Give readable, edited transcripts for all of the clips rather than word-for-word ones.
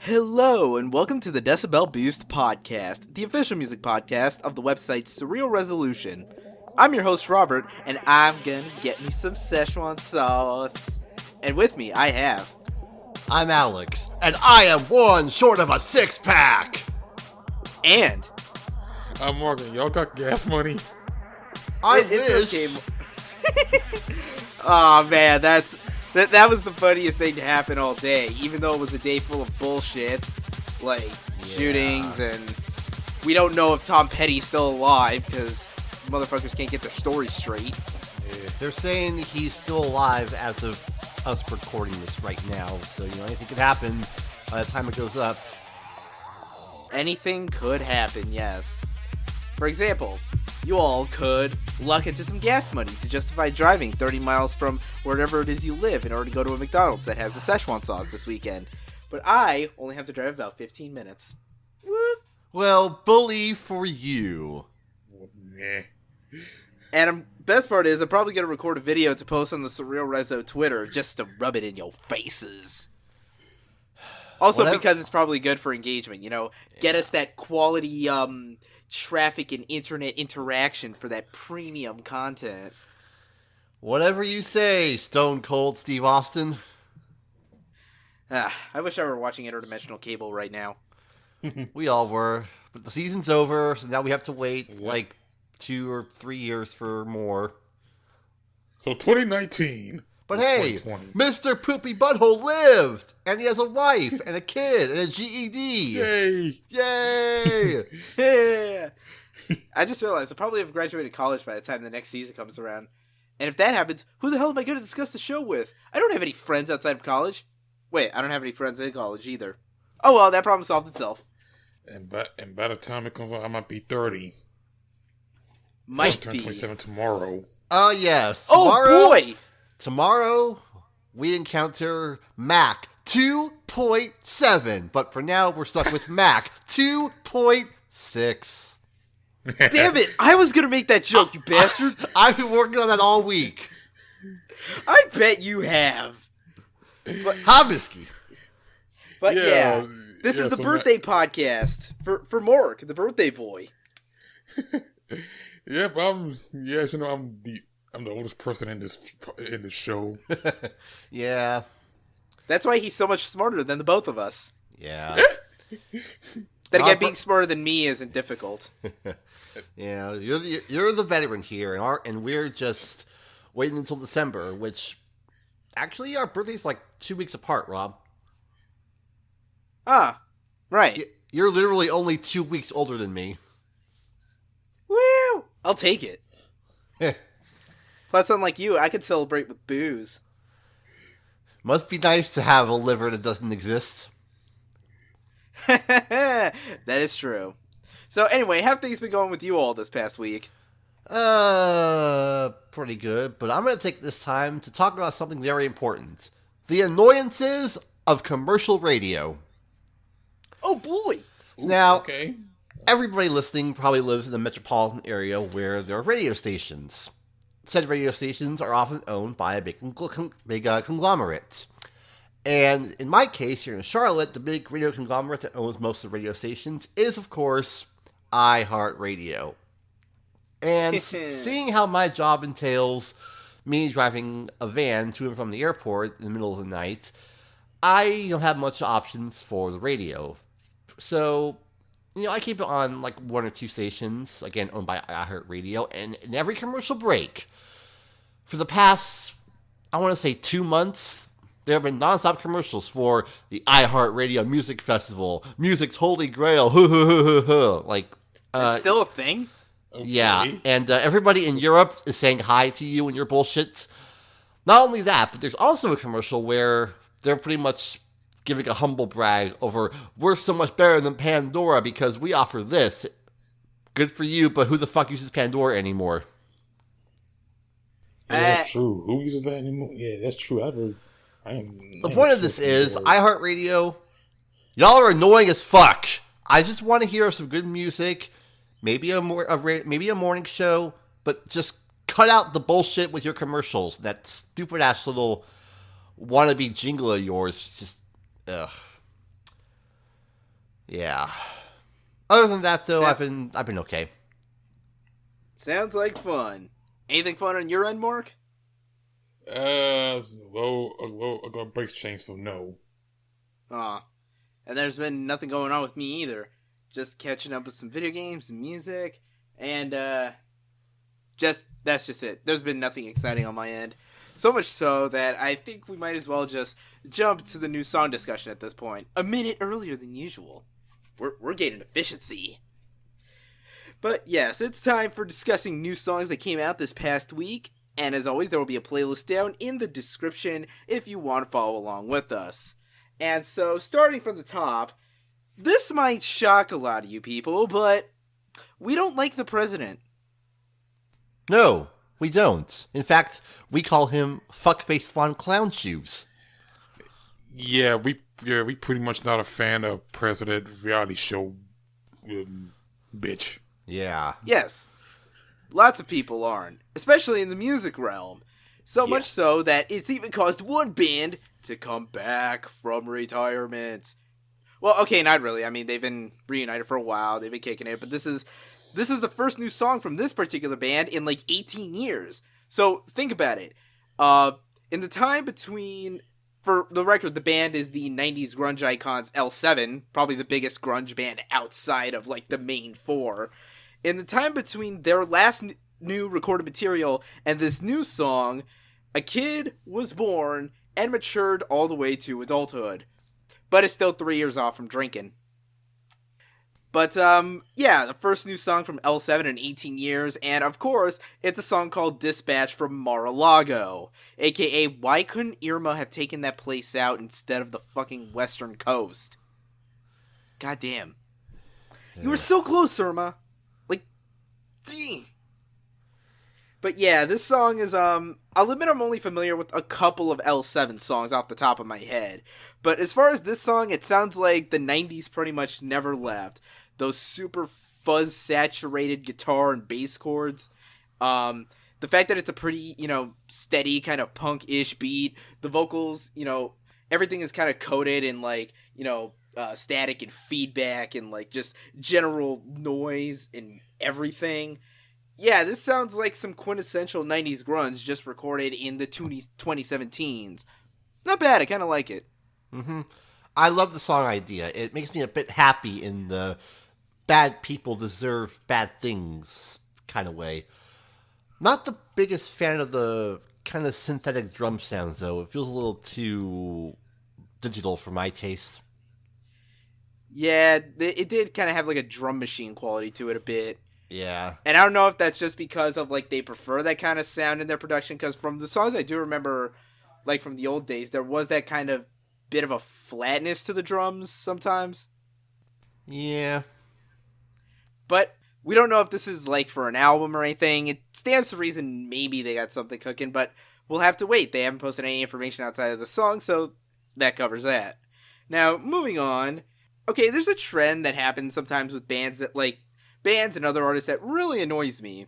Hello, and welcome to the Decibel Boost podcast, the official music podcast of the website Surreal Resolution. I'm your host, Robert, and I'm gonna get me some Szechuan sauce. And with me, I have... I'm Alex, and I am one short of a six-pack! And... I'm Morgan. Y'all got gas money? I It's wish. okay. Oh man, that was the funniest thing to happen all day, even though it was a day full of bullshit, like shootings, and we don't know if Tom Petty's still alive, because motherfuckers can't get their story straight. Yeah. They're saying he's still alive as of us recording this right now, so, anything could happen by the time it goes up. Anything could happen, yes. For example, you all could luck into some gas money to justify driving 30 miles from wherever it is you live in order to go to a McDonald's that has the Szechuan sauce this weekend. But I only have to drive about 15 minutes. Whoop. Well, bully for you. Nah. And best part is, I'm probably going to record a video to post on the Surreal Reso Twitter just to rub it in your faces. Also because it's probably good for engagement, get us that quality traffic and internet interaction for that premium content. Whatever you say, Stone Cold Steve Austin. I wish I were watching interdimensional cable right now. We all were, but the season's over, so now we have to wait 2 or 3 years for more. So 2019. But hey, 2020. Mr. Poopy Butthole lived, and he has a wife, and a kid, and a GED. Yay! Yay! Yeah. I just realized I'll probably have graduated college by the time the next season comes around. And if that happens, who the hell am I going to discuss the show with? I don't have any friends outside of college. Wait, I don't have any friends in college either. Oh well, that problem solved itself. And by the time it comes out, I might be 30. Might I'll turn be. 27 tomorrow. Oh, yes. Oh boy! Tomorrow, we encounter Mac 2.7. But for now, we're stuck with Mac 2.6. Damn it! I was going to make that joke, you bastard! I've been working on that all week. I bet you have. Hobisky. But Yeah, this is the so birthday podcast for Mork, the birthday boy. Yeah, but I'm the oldest person in this show. Yeah. That's why he's so much smarter than the both of us. Yeah. Then again, being smarter than me isn't difficult. Yeah, you're the veteran here, and we're just waiting until December, which actually our birthday's like 2 weeks apart, Rob. Ah, right. You're literally only 2 weeks older than me. Woo! I'll take it. Plus, unlike you, I could celebrate with booze. Must be nice to have a liver that doesn't exist. That is true. So anyway, how have things been going with you all this past week? Pretty good, but I'm going to take this time to talk about something very important. The annoyances of commercial radio. Oh boy! Now, Okay. everybody listening probably lives in a metropolitan area where there are radio stations. Said radio stations are often owned by a big conglomerate. And in my case, here in Charlotte, the big radio conglomerate that owns most of the radio stations is, of course, iHeartRadio. And seeing how my job entails me driving a van to and from the airport in the middle of the night, I don't have much options for the radio. So, I keep it on like 1 or 2 stations, again, owned by iHeartRadio, and in every commercial break, for the past, I want to say 2 months, there have been nonstop commercials for the iHeartRadio Music Festival, music's holy grail, like, It's still a thing? Okay. yeah, and everybody in Europe is saying hi to you and your bullshit. Not only that, but there's also a commercial where they're pretty much giving a humble brag over, we're so much better than Pandora because we offer this. Good for you, but who the fuck uses Pandora anymore? Yeah, that's true. Who uses that anymore? Yeah, that's true. The point of this is, iHeartRadio, y'all are annoying as fuck. I just want to hear some good music, maybe a morning show, but just cut out the bullshit with your commercials. That stupid ass little wannabe jingle of yours, just ugh. Yeah. Other than that, though, So- I've been okay. Sounds like fun. Anything fun on your end, Mark? I got brakes changed, so no. Aw. And there's been nothing going on with me either. Just catching up with some video games and music, and that's just it. There's been nothing exciting on my end. So much so that I think we might as well just jump to the new song discussion at this point. A minute earlier than usual. We're gaining efficiency. But yes, it's time for discussing new songs that came out this past week. And as always, there will be a playlist down in the description if you want to follow along with us. And so, starting from the top, this might shock a lot of you people, but we don't like the president. No, we don't. In fact, we call him Fuckface Von Clown Shoes. Yeah, we pretty much not a fan of President reality show bitch. Yeah. Yes, lots of people aren't, especially in the music realm. So much so that it's even caused one band to come back from retirement. Well, okay, not really. I mean, they've been reunited for a while. They've been kicking it, but this is the first new song from this particular band in like 18 years. So think about it. In the time between, for the record, the band is the 90s grunge icons L7, probably the biggest grunge band outside of like the main four. In the time between their last new recorded material and this new song, a kid was born and matured all the way to adulthood, but is still 3 years off from drinking. But, yeah, the first new song from L7 in 18 years, and of course, it's a song called Dispatch from Mar-a-Lago, aka why couldn't Irma have taken that place out instead of the fucking western coast? Goddamn. Yeah. You were so close, Irma. Like, dang. But yeah, this song is, I'll admit I'm only familiar with a couple of L7 songs off the top of my head. But as far as this song, it sounds like the 90s pretty much never left. Those super fuzz-saturated guitar and bass chords. The fact that it's a pretty, steady kind of punk-ish beat. The vocals, everything is kind of coded in, like, static and feedback and, like, just general noise and everything. Yeah, this sounds like some quintessential 90s grunge just recorded in the 2017s. Not bad, I kind of like it. Mm-hmm. I love the song idea. It makes me a bit happy in the bad people deserve bad things kind of way. Not the biggest fan of the kind of synthetic drum sounds, though. It feels a little too digital for my taste. Yeah, it did kind of have like a drum machine quality to it a bit. Yeah. And I don't know if that's just because of, like, they prefer that kind of sound in their production, because from the songs I do remember, like, from the old days, there was that kind of bit of a flatness to the drums sometimes. Yeah. But we don't know if this is, like, for an album or anything. It stands to reason maybe they got something cooking, but we'll have to wait. They haven't posted any information outside of the song, so that covers that. Now, moving on. Okay, there's a trend that happens sometimes with bands and other artists that really annoys me.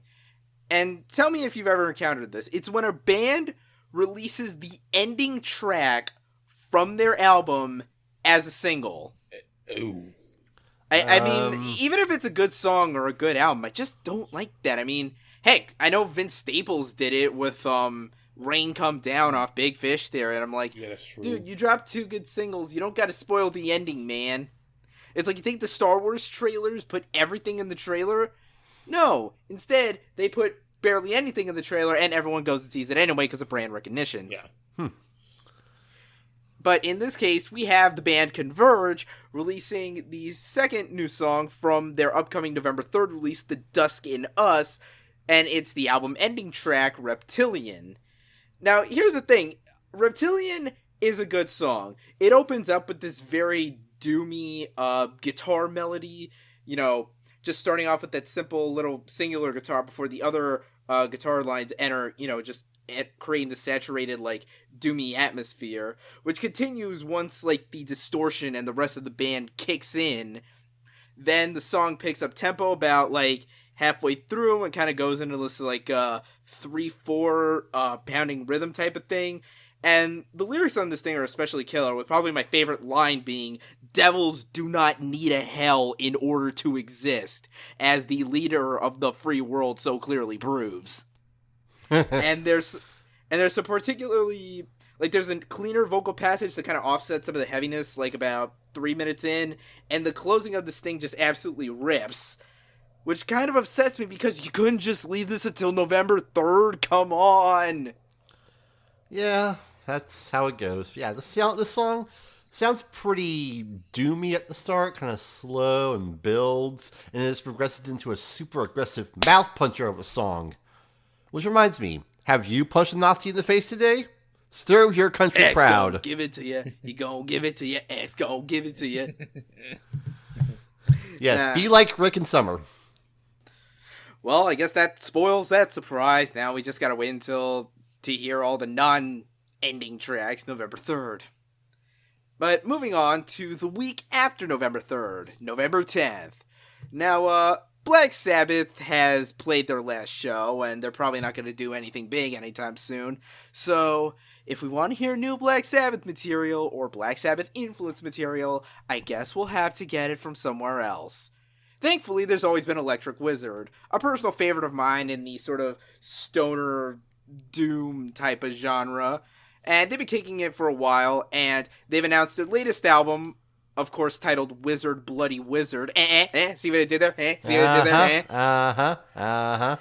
And tell me if you've ever encountered this. It's when a band releases the ending track from their album as a single. Ooh. I mean, even if it's a good song or a good album, I just don't like that. I mean, heck, I know Vince Staples did it with Rain Come Down off Big Fish there, and I'm like, yeah, that's true. Dude, you dropped 2 good singles. You don't gotta spoil the ending, man. It's like, you think the Star Wars trailers put everything in the trailer? No. Instead, they put barely anything in the trailer, and everyone goes and sees it anyway because of brand recognition. Yeah. But in this case, we have the band Converge releasing the second new song from their upcoming November 3rd release, The Dusk in Us, and it's the album ending track, Reptilian. Now, here's the thing. Reptilian is a good song. It opens up with this very doomy guitar melody, just starting off with that simple little singular guitar before the other guitar lines enter, just creating the saturated, like, doomy atmosphere, which continues once, like, the distortion and the rest of the band kicks in. Then the song picks up tempo about, like, halfway through and kind of goes into this, like, 3/4 pounding rhythm type of thing. And the lyrics on this thing are especially killer, with probably my favorite line being, devils do not need a hell in order to exist, as the leader of the free world so clearly proves. and there's some particularly, like, there's a cleaner vocal passage that kind of offsets some of the heaviness, like about 3 minutes in, and the closing of this thing just absolutely rips, which kind of upsets me because you couldn't just leave this until November 3rd. Come on. Yeah, that's how it goes. Yeah, this song sounds pretty doomy at the start, kind of slow and builds, and it's progressed into a super aggressive mouth puncher of a song. Which reminds me, have you punched a Nazi in the face today? Stir your country X proud. Gon' give it to you. He gon' give it to you. X gon' give it to you. Yes, be like Rick and Summer. Well, I guess that spoils that surprise. Now we just gotta wait until to hear all the non-ending tracks November 3rd. But moving on to the week after November 3rd, November 10th. Now, Black Sabbath has played their last show, and they're probably not going to do anything big anytime soon. So, if we want to hear new Black Sabbath material, or Black Sabbath influence material, I guess we'll have to get it from somewhere else. Thankfully, there's always been Electric Wizard, a personal favorite of mine in the sort of stoner doom type of genre. And they've been kicking it for a while, and they've announced their latest album, of course, titled Wizard Bloody Wizard. See what I did there? See what I did there?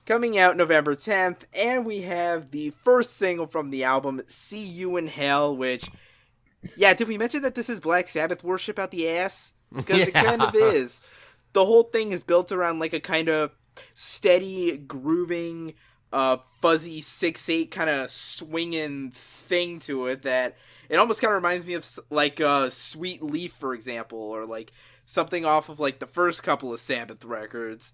Coming out November 10th, and we have the first single from the album, See You in Hell, which, yeah, did we mention that this is Black Sabbath worship out the ass? Because it kind of is. The whole thing is built around like a kind of steady, grooving, fuzzy 6/8 kind of swinging thing to it that it almost kind of reminds me of like Sweet Leaf, for example, or like something off of like the first couple of Sabbath records.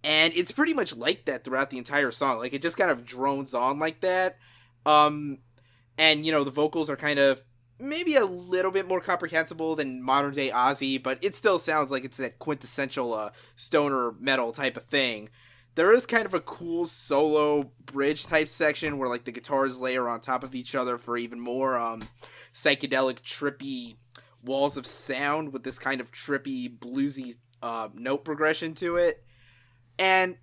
And it's pretty much like that throughout the entire song. Like, it just kind of drones on like that. And, you know, the vocals are kind of maybe a little bit more comprehensible than modern day Ozzy, but it still sounds like it's that quintessential stoner metal type of thing. There is kind of a cool solo bridge type section where like the guitars layer on top of each other for even more psychedelic, trippy walls of sound with this kind of trippy, bluesy note progression to it. And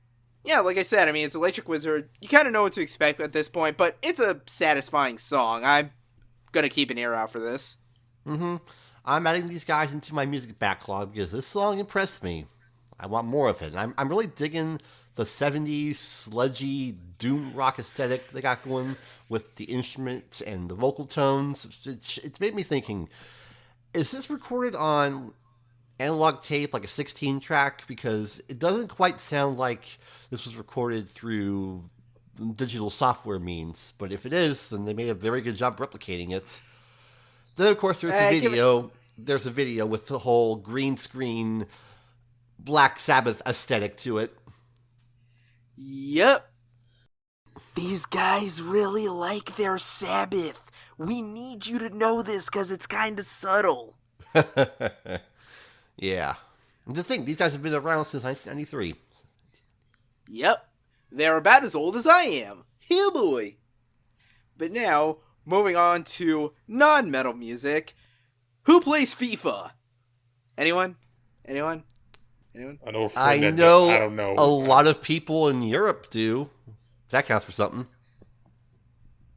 yeah, like I said, I mean, it's Electric Wizard. You kind of know what to expect at this point, but it's a satisfying song. I'm gonna keep an ear out for this. I'm adding these guys into my music backlog because this song impressed me. I want more of it. I'm really digging the 70s sludgy doom rock aesthetic they got going with the instruments and the vocal tones. It's made me thinking, is this recorded on analog tape, like a 16 track? Because it doesn't quite sound like this was recorded through digital software means. But if it is, then they made a very good job replicating it. Then, of course, there's the video. There's a video with the whole green screen Black Sabbath aesthetic to it. Yep. These guys really like their Sabbath. We need you to know this because it's kind of subtle. Yeah. And to think, these guys have been around since 1993. Yep. They're about as old as I am. Hell boy. But now, moving on to non-metal music. Who plays FIFA? Anyone? I know I don't know. A lot of people in Europe do. That counts for something.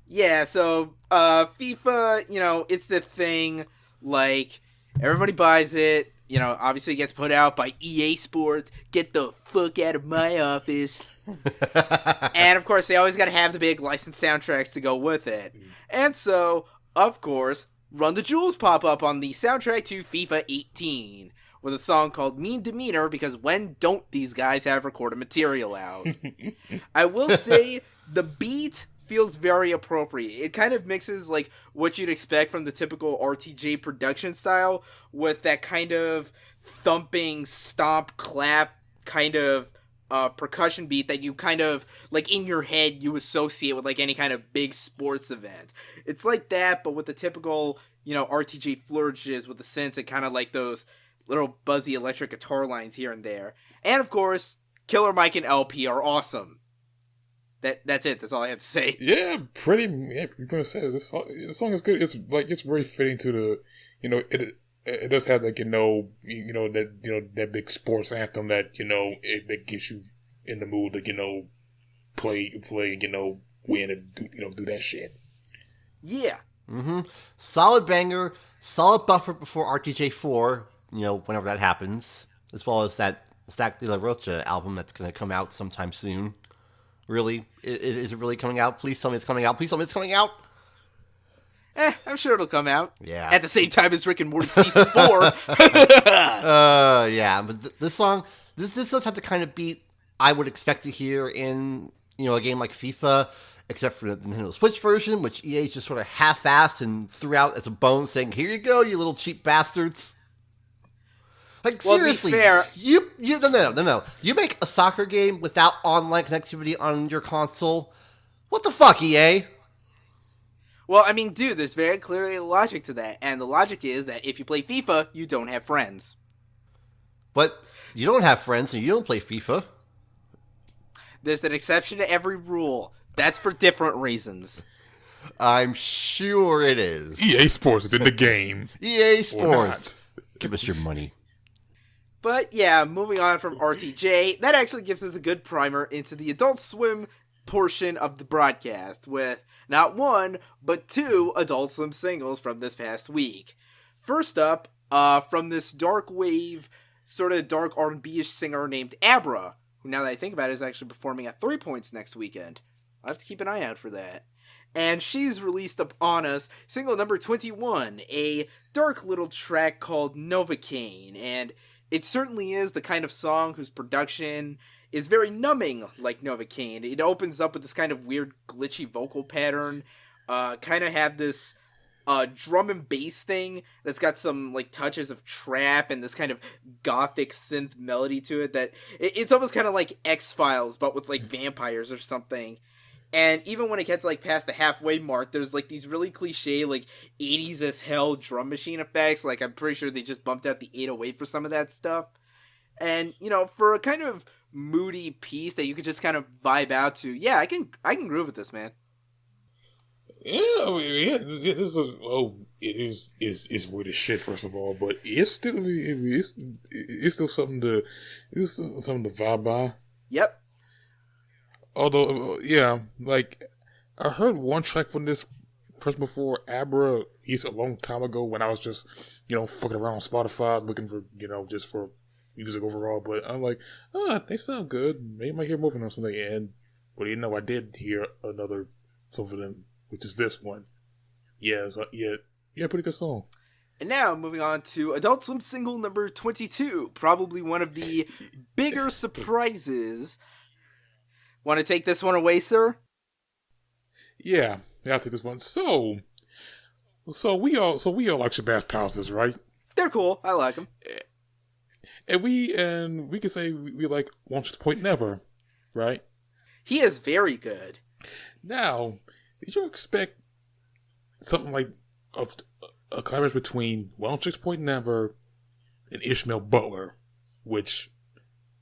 Yeah, so FIFA, you know, it's the thing, like, everybody buys it, you know, obviously it gets put out by EA Sports. Get the fuck out of my office. And, of course, they always gotta have the big licensed soundtracks to go with it. And so, of course, Run the Jewels pop up on the soundtrack to FIFA 18. With a song called Mean Demeanor, because when don't these guys have recorded material out? I will say, the beat feels very appropriate. It kind of mixes like what you'd expect from the typical RTJ production style with that kind of thumping, stomp, clap kind of percussion beat that you kind of, like in your head, you associate with like any kind of big sports event. It's like that, but with the typical, you know, RTJ flourishes with the synths and kind of like those little buzzy electric guitar lines here and there. And of course, Killer Mike and LP are awesome. That's it. That's all I have to say. Yeah, you're gonna say this song is good. It's like, it's very fitting to the, you know, it it does have like that big sports anthem that that gets you in the mood to play win and do that shit. Yeah. Mm-hmm. Solid banger, solid buffer before RTJ4. Whenever that happens, as well as that Stack de la Rocha album that's going to come out sometime soon. Really? Is it really coming out? Please tell me it's coming out. Please tell me it's coming out. I'm sure it'll come out. Yeah. At the same time as Rick and Morty Season 4. Yeah. But this song, this does have the kind of beat I would expect to hear in, a game like FIFA, except for the Nintendo Switch version, which EA just sort of half-assed and threw out as a bone saying, here you go, you little cheap bastards. Like, well, seriously, to be fair, no. You make a soccer game without online connectivity on your console? What the fuck, EA? Well, I mean, dude, there's very clearly a logic to that. And the logic is that if you play FIFA, you don't have friends. But you don't have friends and you don't play FIFA. There's an exception to every rule. That's for different reasons. I'm sure it is. EA Sports is in the game. EA Sports. Give us your money. But yeah, moving on from RTJ, that actually gives us a good primer into the Adult Swim portion of the broadcast, with not one, but two Adult Swim singles from this past week. First up, from this dark wave, sort of dark R&B-ish singer named Abra, who now that I think about it is actually performing at 3 Points next weekend. I'll have to keep an eye out for that. And she's released upon us single number 21, a dark little track called Novacane, and it certainly is the kind of song whose production is very numbing like Novacane. It opens up with this kind of weird glitchy vocal pattern, kind of have this drum and bass thing that's got some like touches of trap and this kind of gothic synth melody to it that it's almost kind of like X-Files but with like vampires or something. And even when it gets like past the halfway mark, there's like these really cliche like 80s as hell drum machine effects. Like I'm pretty sure they just bumped out the 808 for some of that stuff. And for a kind of moody piece that you could just kind of vibe out to, yeah, I can groove with this, man. Yeah, it is weird as shit. First of all, but it's still something to vibe by. Yep. Although, yeah, like I heard one track from this person before, Abra, a long time ago when I was just fucking around on Spotify looking for just for music overall. But I'm like, they sound good. Maybe I might hear more from them someday. And I did hear another song from them, which is this one. Yeah, pretty good song. And now, moving on to Adult Swim single number 22, probably one of the bigger surprises. Want to take this one away, sir? Yeah, I'll take this one. So we all like Shabazz Palaces, right? They're cool. I like them. And we can say we like Won't Just Point Never, right? He is very good. Now, did you expect something like a collaboration between Won't Just Point Never and Ishmael Butler? Which,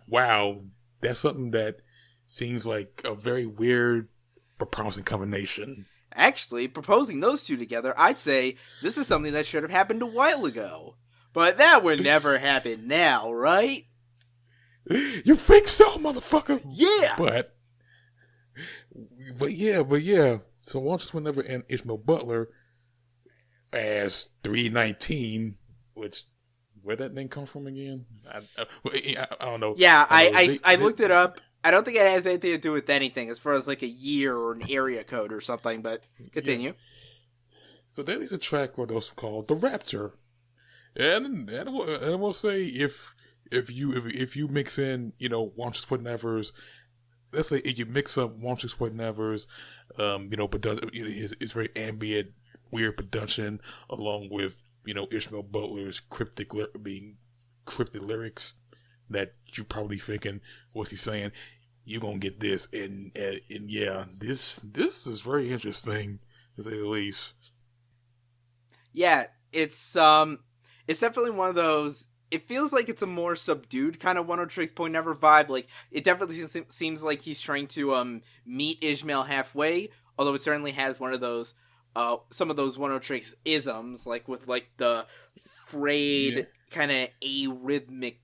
wow, that's something that seems like a very weird but promising combination. Actually, proposing those two together, I'd say this is something that should have happened a while ago. But that would never happen now, right? You think so, motherfucker? Yeah! But yeah. So Won't Just Whenever and Ishmael Butler as 319, which, where'd that name come from again? I don't know. Yeah, I looked it up. I don't think it has anything to do with anything as far as like a year or an area code or something, but continue. Yeah. So there is a track where those called the Rapture. And I will say if you mix in, Won't Just Point Never's, let's say if you mix up Won't Just Point Never's, it's very ambient, weird production along with, Ishmael Butler's cryptic lyrics that you're probably thinking, what's he saying? You're gonna get this, and yeah, this is very interesting to say the least. Yeah, it's definitely one of those. It feels like it's a more subdued kind of Oneohtrix Point Never vibe. Like it definitely seems like he's trying to meet Ishmael halfway. Although it certainly has one of those some of those Oneohtrix isms, like with like the frayed, kind of arrhythmic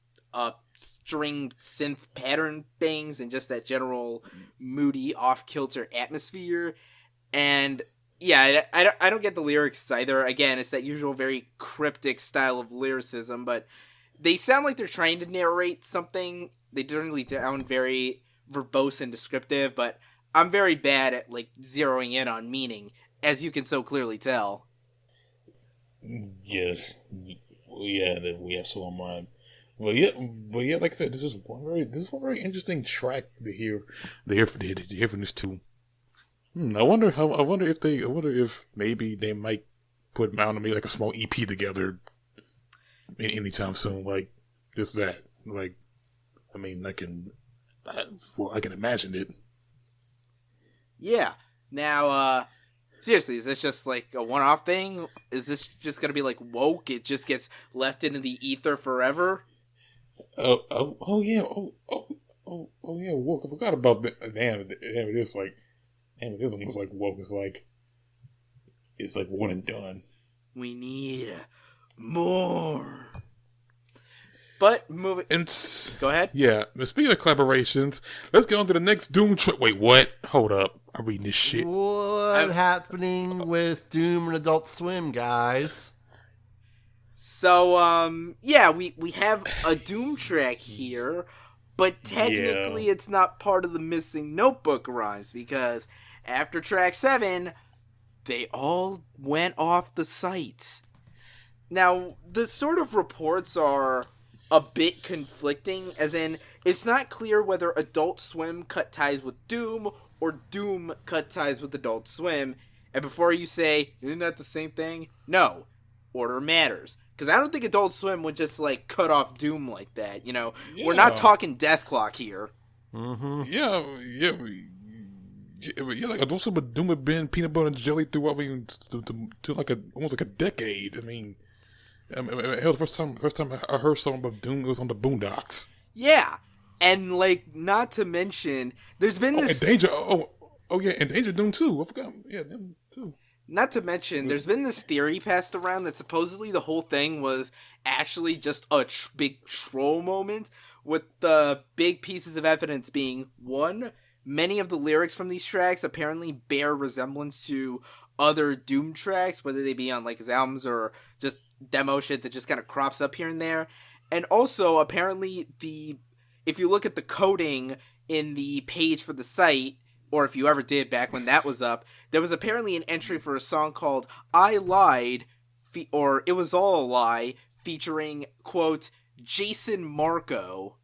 string synth pattern things, and just that general moody, off-kilter atmosphere. And yeah, I don't get the lyrics either. Again, it's that usual very cryptic style of lyricism, but they sound like they're trying to narrate something. They generally sound very verbose and descriptive, but I'm very bad at like zeroing in on meaning, as you can so clearly tell. Yes. Yeah, so am I. But yeah, like I said, this is one very interesting track to hear from this too. I wonder if maybe they might put maybe like a small EP together anytime soon, like just that. Like, I mean, I can imagine it. Yeah. Now, seriously, is this just like a one-off thing? Is this just gonna be like woke? It just gets left into the ether forever? Oh yeah, woke. I forgot about that. Damn, this one was like woke. It's like one and done. We need more. But moving. Go ahead. Yeah. Speaking of collaborations, let's get on to the next Doom track. Wait, what? Hold up. I'm reading this shit. What's happening with Doom and Adult Swim, guys? So, yeah, we have a Doom track here, but technically it's not part of the missing notebook rhymes, because after track 7, they all went off the site. Now, the sort of reports are a bit conflicting, as in, it's not clear whether Adult Swim cut ties with Doom, or Doom cut ties with Adult Swim, and before you say, isn't that the same thing? No. Order matters. Because I don't think Adult Swim would just, like, cut off Doom like that, you know? Yeah. We're not talking Death Clock here. Mm-hmm. Yeah, like Adult Swim and Doom have been peanut butter and jelly throughout, to like almost like a decade. I mean, hell, the first time I heard something about Doom, it was on the Boondocks. Yeah, and, like, not to mention, there's been this... And Danger, and Danger Doom too, I forgot, yeah, them too. Not to mention, there's been this theory passed around that supposedly the whole thing was actually just a big troll moment, with the big pieces of evidence being, 1, many of the lyrics from these tracks apparently bear resemblance to other Doom tracks, whether they be on like his albums or just demo shit that just kind of crops up here and there. And also, apparently, if you look at the coding in the page for the site, or if you ever did back when that was up, there was apparently an entry for a song called I Lied, or It Was All a Lie, featuring, quote, Jason Marco.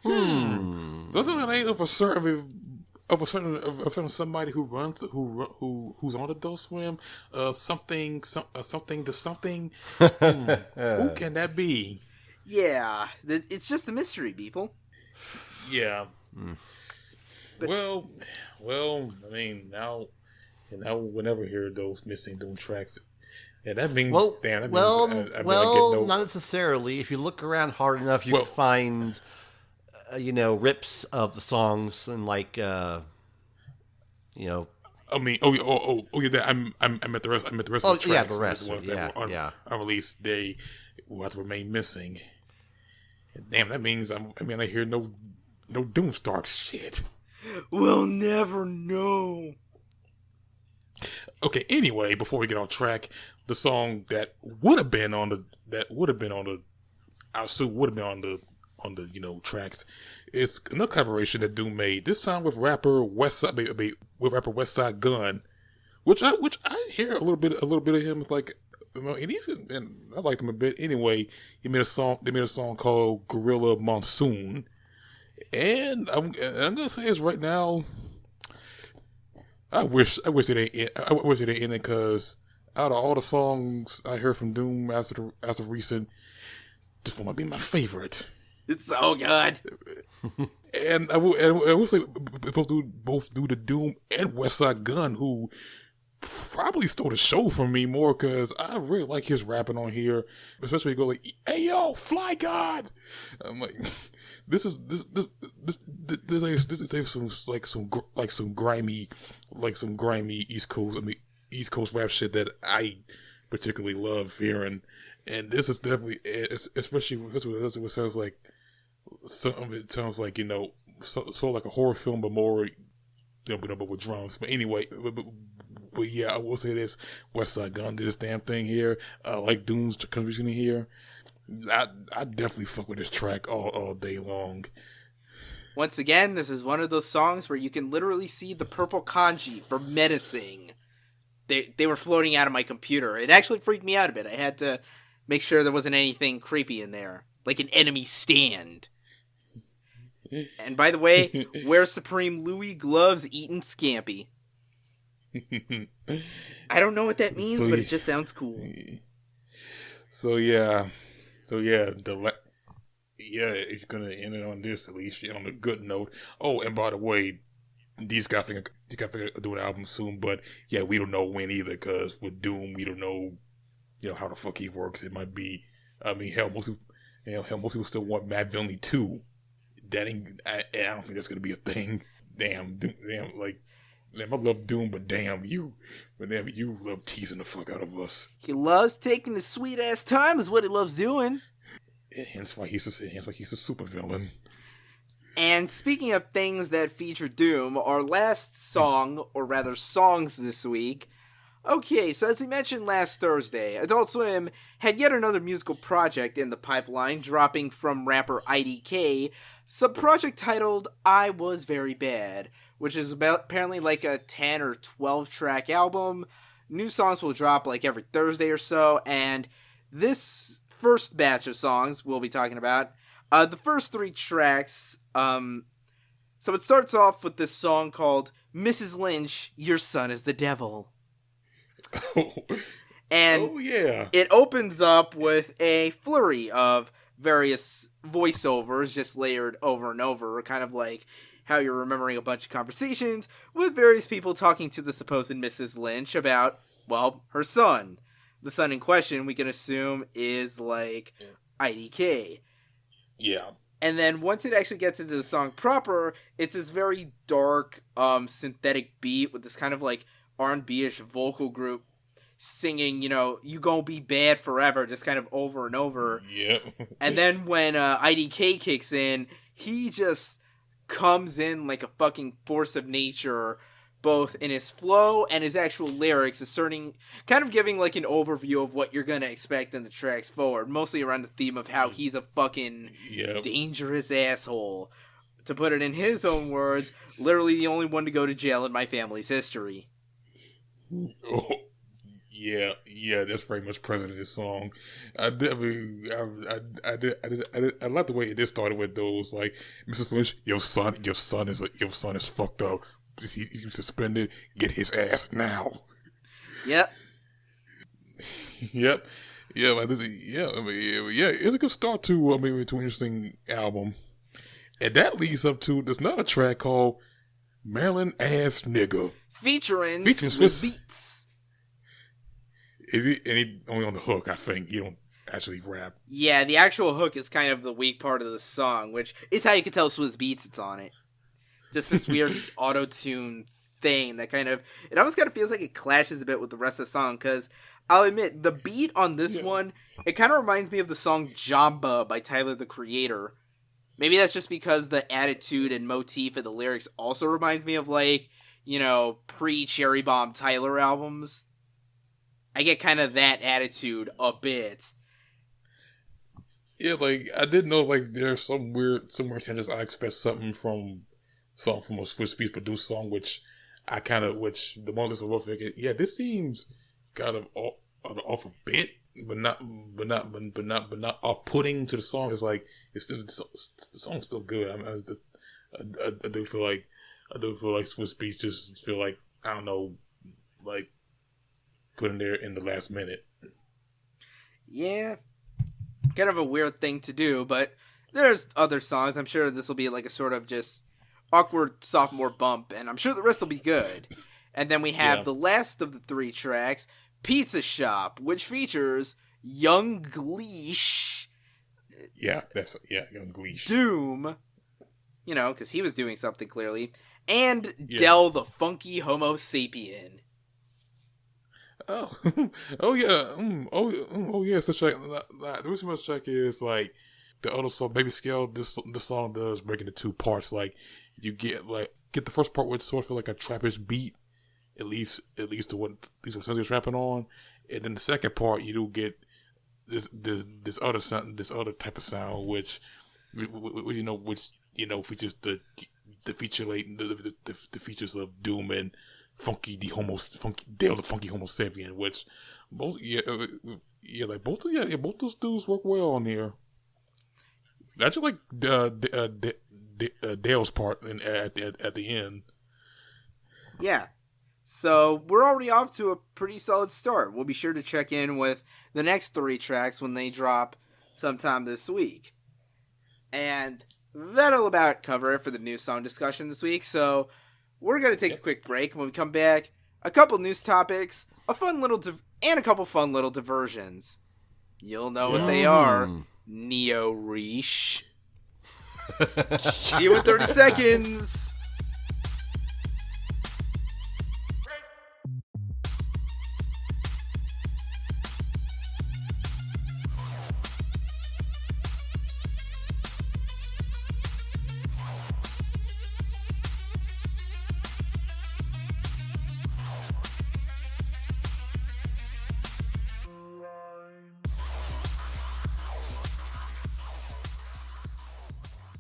So that's a name of a certain somebody who runs who's on Adult Swim, something to something. Who can that be? Yeah, it's just a mystery, people. Yeah. But, well, I mean, now we'll never hear those missing Doom tracks. And that means, not necessarily. If you look around hard enough, you can find, rips of the songs and like, I mean, I meant the rest. I meant the rest of the tracks. Yeah, the rest. The ones that were unreleased, they will have to remain missing. And damn, that means I hear no Doomstar shit. We'll never know. Okay. Anyway, before we get on track, the song that would have been on the tracks is another collaboration that Doom made. This time with rapper Westside Gunn, which I hear a little bit of him. It's like, and I liked him a bit. Anyway, they made a song called Gorilla Monsoon. And I'm gonna say this right now. I wish it ain't in it, because out of all the songs I heard from Doom as of recent, this one might be my favorite. It's so good. And I will say both do the Doom and Westside Gunn, who probably stole the show from me more, because I really like his rapping on here, especially when he go like, "Hey yo, Fly God." I'm like, this is some grimy East Coast rap shit that I particularly love hearing. And this is definitely, especially because it sounds like, some of it sounds like, so like a horror film, but more, but with drums. But anyway, but yeah, I will say this: Westside Gunn did this damn thing here. Like Doom's contribution here. I definitely fuck with this track all day long. Once again, this is one of those songs where you can literally see the purple kanji for menacing. They were floating out of my computer. It actually freaked me out a bit. I had to make sure there wasn't anything creepy in there, like an enemy stand. And by the way, wear Supreme Louis gloves eating scampi. I don't know what that means, but it just sounds cool. So yeah, it's gonna end it on this, at least on a good note. Oh, and by the way, these guys do an album soon, but yeah, we don't know when either, because with Doom, we don't know, how the fuck he works. It might be, I mean, hell, most people still want Matt Villainy 2. That ain't, I don't think that's gonna be a thing. Damn, I love Doom, but damn, you love teasing the fuck out of us. He loves taking his sweet ass time, is what he loves doing. Hence why he's a supervillain. And speaking of things that feature Doom, our last song, or rather songs this week. Okay, so as we mentioned last Thursday, Adult Swim had yet another musical project in the pipeline, dropping from rapper IDK, sub-project titled I Was Very Bad, which is apparently like a 10 or 12 track album. New songs will drop like every Thursday or so, and this first batch of songs we'll be talking about, the first 3 tracks, so it starts off with this song called Mrs. Lynch, Your Son is the Devil. And yeah, it opens up with a flurry of various voiceovers just layered over and over, kind of like how you're remembering a bunch of conversations with various people talking to the supposed Mrs. Lynch about, well, her son. The son in question, we can assume, is like IDK. Yeah. And then once it actually gets into the song proper, it's this very dark, synthetic beat with this kind of like R&B-ish vocal group singing, you gonna be bad forever, just kind of over and over. Yeah. And then when IDK kicks in, he just comes in like a fucking force of nature, both in his flow and his actual lyrics, asserting, kind of giving like an overview of what you're gonna expect in the tracks forward, mostly around the theme of how he's a fucking dangerous asshole. To put it in his own words, literally the only one to go to jail in my family's history. Oh, yeah, that's very much present in this song. I like the way it started with those like, Mrs. Lynch, your son is fucked up. He's suspended. Get his ass now. Yep. Yep. Yeah, it's a good start to to an interesting album, and that leads up to there's another track called Maryland Ass Nigga. Featuring Swizz Beatz. Is he? And he only on the hook, I think. He don't actually rap. Yeah, the actual hook is kind of the weak part of the song, which is how you can tell Swizz Beatz it's on it. Just this weird auto-tune thing that it almost kind of feels like it clashes a bit with the rest of the song, because I'll admit, the beat on this one, it kind of reminds me of the song Jamba by Tyler, the Creator. Maybe that's just because the attitude and motif of the lyrics also reminds me of like, pre-Cherry Bomb Tyler albums. I get kind of that attitude a bit. Yeah, like, I did know, like, there's some weird tangents. I expect something from a Swizz Beatz produced song, which the more this will figure, this seems kind of off a bit, but not off-putting to the song. It's like, the song's still good. I do feel like Swizz Beatz just feel like, I don't know, like, put in there in the last minute. Yeah. Kind of a weird thing to do, but there's other songs. I'm sure this will be like a sort of just awkward sophomore bump, and I'm sure the rest will be good. And then we have the last of the 3 tracks, Pizza Shop, which features young Gleesh. Young Gleesh. Doom, because he was doing something clearly, and Del the Funky Homosapien. Oh, oh yeah, oh yeah. So check. The reason why check is like the other song, Baby Scale. This song does break into two parts. Like you get the first part where it's sort of like a trappish beat, at least to what Sunny's rapping on, and then the second part you do get this other sound, this other type of sound, which features the features of Doom and Funky the Funky Homosapien, which both those dudes work well on here. I just like Dale's part at the end. Yeah. So we're already off to a pretty solid start. We'll be sure to check in with the next 3 tracks when they drop sometime this week. And that'll about cover it for the news song discussion this week. So we're going to take a quick break. When we come back, a couple news topics, a couple fun little diversions. You'll know what they are. Neo-Reesh. See you in 30 seconds.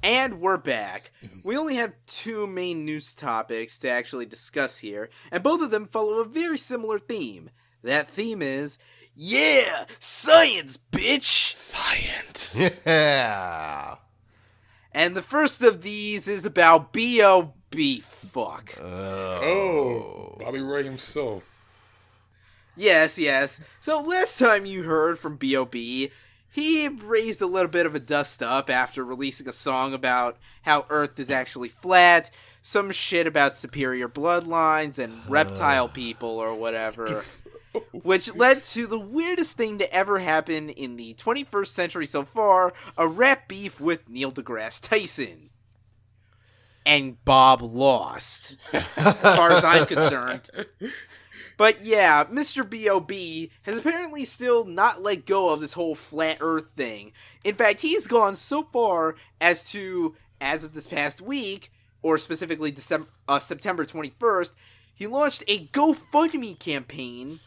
And we're back. We only have 2 main news topics to actually discuss here, and both of them follow a very similar theme. That theme is, yeah, science, bitch! Science! Yeah! And the first of these is about B.o.B. Fuck. Bobby Ray himself. Yes. So last time you heard from B.o.B., he raised a little bit of a dust up after releasing a song about how Earth is actually flat, some shit about superior bloodlines and reptile people or whatever, which led to the weirdest thing to ever happen in the 21st century so far, a rap beef with Neil deGrasse Tyson. And Bob lost, as far as I'm concerned. But yeah, Mr. B.o.B. has apparently still not let go of this whole flat earth thing. In fact, he's gone so far as of this past week, or specifically September 21st, he launched a GoFundMe campaign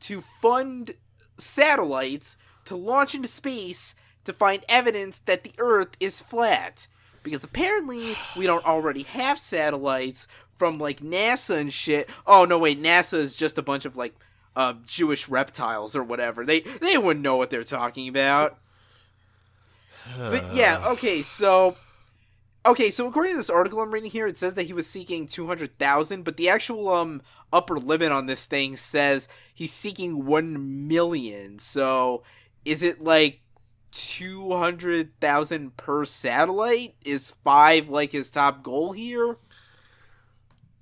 to fund satellites to launch into space to find evidence that the earth is flat. Because apparently we don't already have satellites from, like, NASA and shit. Oh, no, wait, NASA is just a bunch of, like, Jewish reptiles or whatever. They wouldn't know what they're talking about. But, yeah, okay, so according to this article I'm reading here, it says that he was seeking 200,000, but the actual, upper limit on this thing says he's seeking 1 million. So, is it, like, 200,000 per satellite? Is 5, like, his top goal here?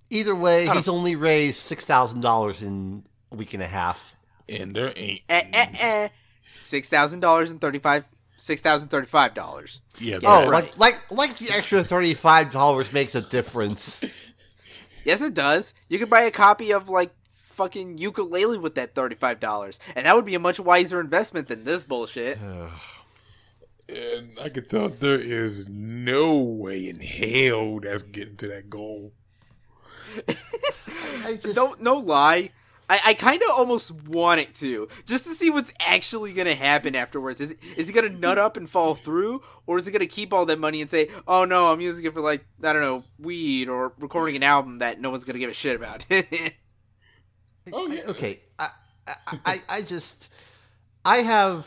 Either way, he's only raised $6,000 in a week and a half. And there ain't $6,035. Yeah. Right. like the extra $35 makes a difference. Yes, it does. You could buy a copy of, like, fucking ukulele with that $35, and that would be a much wiser investment than this bullshit. And I can tell there is no way in hell that's getting to that goal. No lie. I kind of almost want it to, just to see what's actually going to happen afterwards. Is he going to nut up and fall through, or is he going to keep all that money and say, oh no, I'm using it for, like, I don't know, weed or recording an album that no one's going to give a shit about? Oh yeah. Okay, I have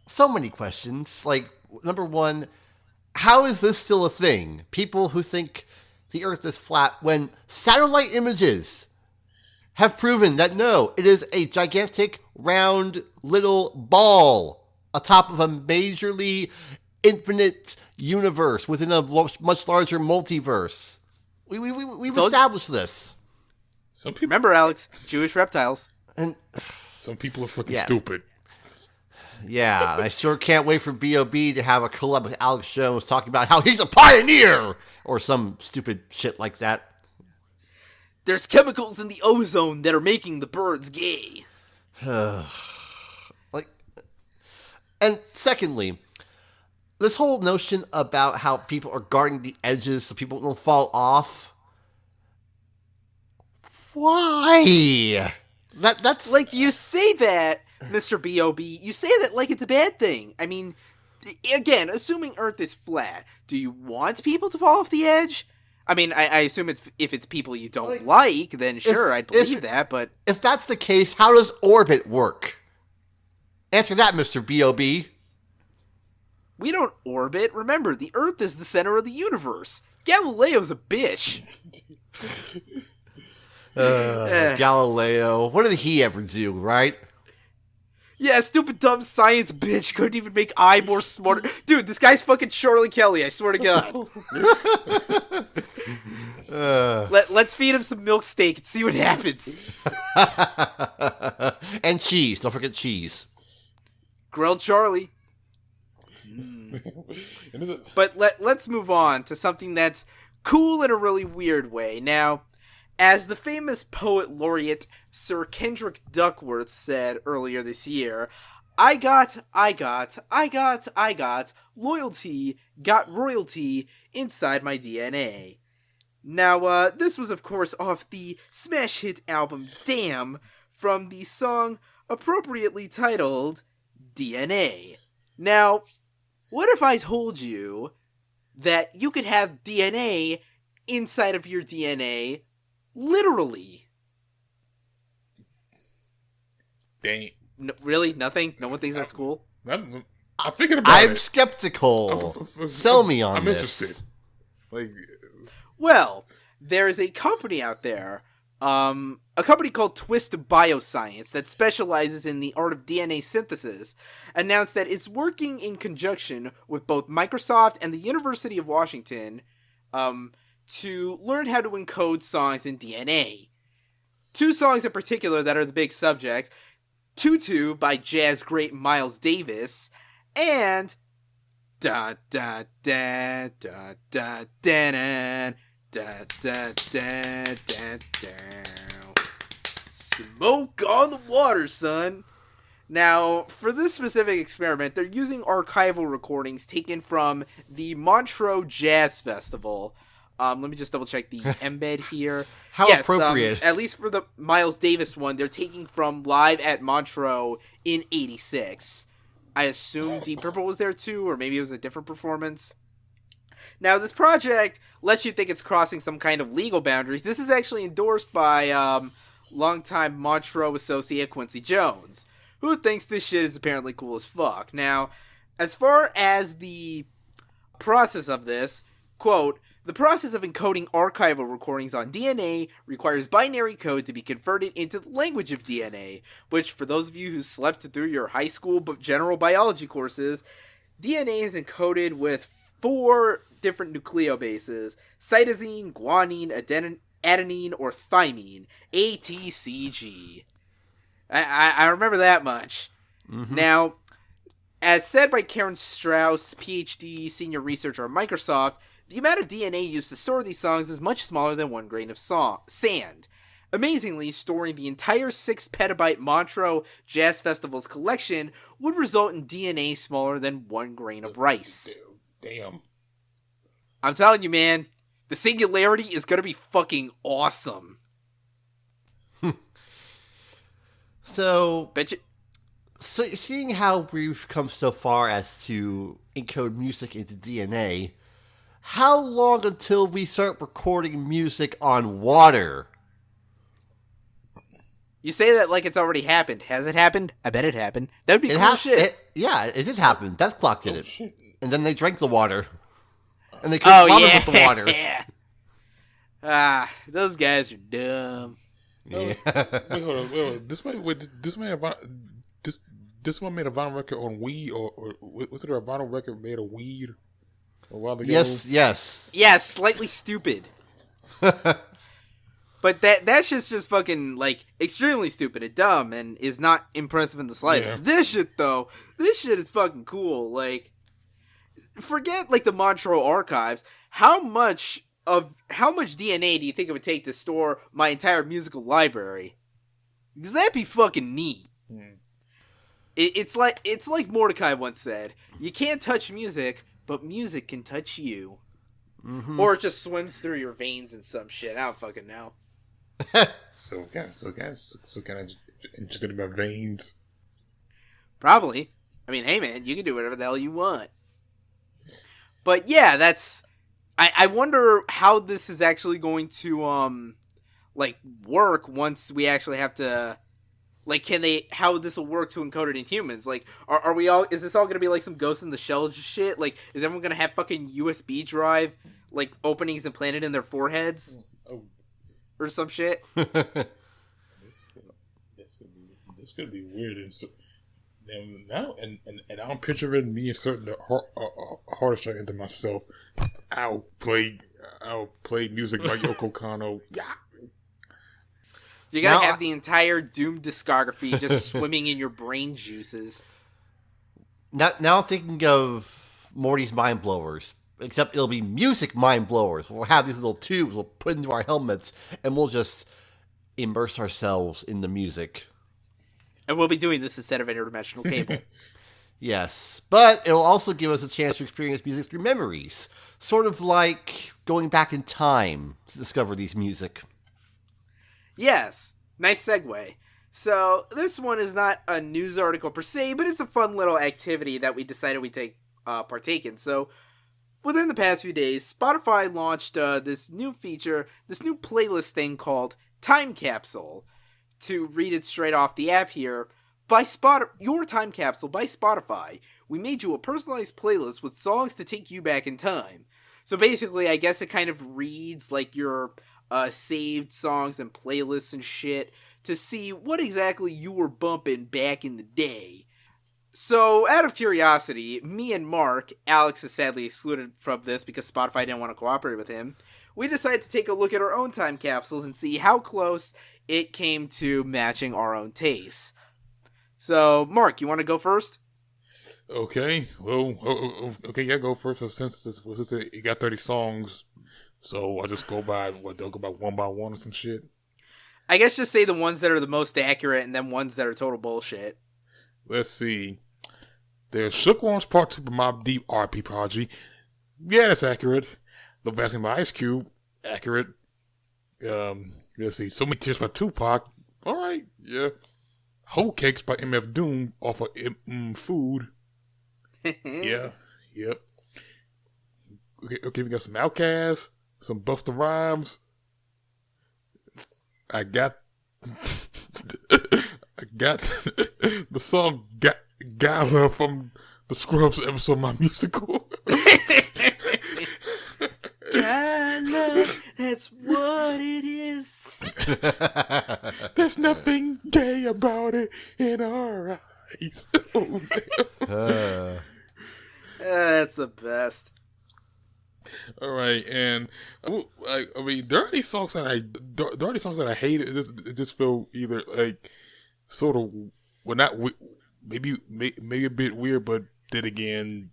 so many questions. Like, number one, how is this still a thing? People who think the Earth is flat when satellite images have proven that no, it is a gigantic, round, little ball atop of a majorly infinite universe within a much larger multiverse. We've established this. Some people, remember, Alex, Jewish reptiles. And some people are fucking stupid. Yeah, I sure can't wait for B.o.B. to have a collab with Alex Jones talking about how he's a pioneer or some stupid shit like that. There's chemicals in the ozone that are making the birds gay. Like, and secondly, this whole notion about how people are guarding the edges so people don't fall off. Why? That's Like, you say that, Mr. B.o.B, you say that like it's a bad thing. I mean, again, assuming Earth is flat, do you want people to fall off the edge? I mean, I assume if it's people you don't like, then sure, I'd believe that, but... If that's the case, how does orbit work? Answer that, Mr. B.o.B. We don't orbit. Remember, the Earth is the center of the universe. Galileo's a bitch. Galileo. What did he ever do, right? Yeah, stupid dumb science bitch couldn't even make I more smarter. Dude, this guy's fucking Shirley Kelly, I swear to God. Let's feed him some milk steak and see what happens. And cheese. Don't forget cheese. Grilled Charlie. But let's move on to something that's cool in a really weird way. Now, as the famous poet laureate Sir Kendrick Duckworth said earlier this year, I got loyalty, got royalty inside my DNA. Now, this was of course off the smash hit album Damn from the song appropriately titled DNA. Now, what if I told you that you could have DNA inside of your DNA literally? Dang. No, really? Nothing? No one thinks that's cool? I'm thinking about it. I'm skeptical. Sell me on I'm this. interested. Like, well, there is a company out there, a company called Twist Bioscience that specializes in the art of DNA synthesis, announced that it's working in conjunction with both Microsoft and the University of Washington to learn how to encode songs in DNA. Two songs in particular that are the big subject: Tutu by jazz great Miles Davis, and da da da da da da da da da da da. Smoke on the water, son. Now, for this specific experiment, they're using archival recordings taken from the Montreux Jazz Festival. Let me just double check the embed here. How appropriate. At least for the Miles Davis one, they're taking from live at Montreux in '86. I assume Deep Purple was there too, or maybe it was a different performance. Now, this project lets you think it's crossing some kind of legal boundaries. This is actually endorsed by longtime Montreux associate Quincy Jones, who thinks this shit is apparently cool as fuck. Now, as far as the process of this, quote, the process of encoding archival recordings on DNA requires binary code to be converted into the language of DNA, which, for those of you who slept through your high school general biology courses, DNA is encoded with 4 different nucleobases: cytosine, guanine, adenine, or thymine, ATCG. I remember that much. Mm-hmm. Now, as said by Karen Strauss, PhD senior researcher at Microsoft, the amount of DNA used to store these songs is much smaller than 1 grain of sand. Amazingly, storing the entire 6-petabyte Montreux Jazz Festival's collection would result in DNA smaller than 1 grain of rice. Damn. I'm telling you, man, the singularity is gonna be fucking awesome. So, Bet you. So, seeing how we've come so far as to encode music into DNA, how long until we start recording music on water? You say that like it's already happened. Has it happened? I bet it happened. That would be cool shit. It did happen. Death Clock did it. Shit. And then they drank the water. And they couldn't with the water. Ah, those guys are dumb. Yeah. Wait, hold on. This one made a vinyl record on weed, or was it a vinyl record made of weed a while ago? Yes. Yeah, slightly stupid. But that shit's just fucking, like, extremely stupid and dumb and is not impressive in the slightest. Yeah. This shit, though, this shit is fucking cool. Like, forget, like, the Montreux archives. How much DNA do you think it would take to store my entire musical library? Because that'd be fucking neat. It's like Mordecai once said, you can't touch music, but music can touch you. Mm-hmm. Or it just swims through your veins and some shit. I don't fucking know. So kind of interested in my veins. Probably. I mean, hey man, you can do whatever the hell you want. But yeah, that's... I wonder how this is actually going to, work once we actually have to... Like, how this will work to encode it in humans? Like, is this all gonna be like some Ghost in the Shell shit? Like, is everyone gonna have fucking USB drive, like, openings implanted in their foreheads? Oh. Or some shit? This could be weird. And now, and I'm picturing me inserting the hard drive into myself. I'll play music by Yoko Kanno. Yeah. You gotta have the entire Doom discography just swimming in your brain juices. Now I'm thinking of Morty's Mind Blowers. Except it'll be music mind blowers. We'll have these little tubes we'll put into our helmets, and we'll just immerse ourselves in the music. And we'll be doing this instead of interdimensional cable. Yes, but it'll also give us a chance to experience music through memories. Sort of like going back in time to discover these music. Yes, nice segue. So, this one is not a news article per se, but it's a fun little activity that we decided we'd partake in. So, within the past few days, Spotify launched this new feature, this new playlist thing called Time Capsule. To read it straight off the app here, Your Time Capsule by Spotify. We made you a personalized playlist with songs to take you back in time. So basically, I guess it kind of reads like your saved songs and playlists and shit to see what exactly you were bumping back in the day. So, out of curiosity, me and Mark, Alex is sadly excluded from this because Spotify didn't want to cooperate with him, we decided to take a look at our own time capsules and see how close it came to matching our own tastes. So, Mark, you want to go first? Okay, well, okay, yeah, go first. Since it got 30 songs, so I'll just go by, they'll go by one or some shit? I guess just say the ones that are the most accurate and then ones that are total bullshit. Let's see. There's Shook One's Part 2 by Mobb Deep RP Prodigy. Yeah, that's accurate. Novacane by Ice Cube. Accurate. Let's see. So Many Tears by Tupac. Alright, yeah. Whole Cakes by MF Doom off of Food. Yeah, yep. Okay, we got some Outkast, some Busta Rhymes. I got the song Gala from the Scrubs episode of My Musical. Gala, that's what it is. There's nothing gay about it in our eyes. That's the best. All right, and I mean, there are these songs that I hate. It just feel either like sort of, well, not maybe a bit weird, but then again,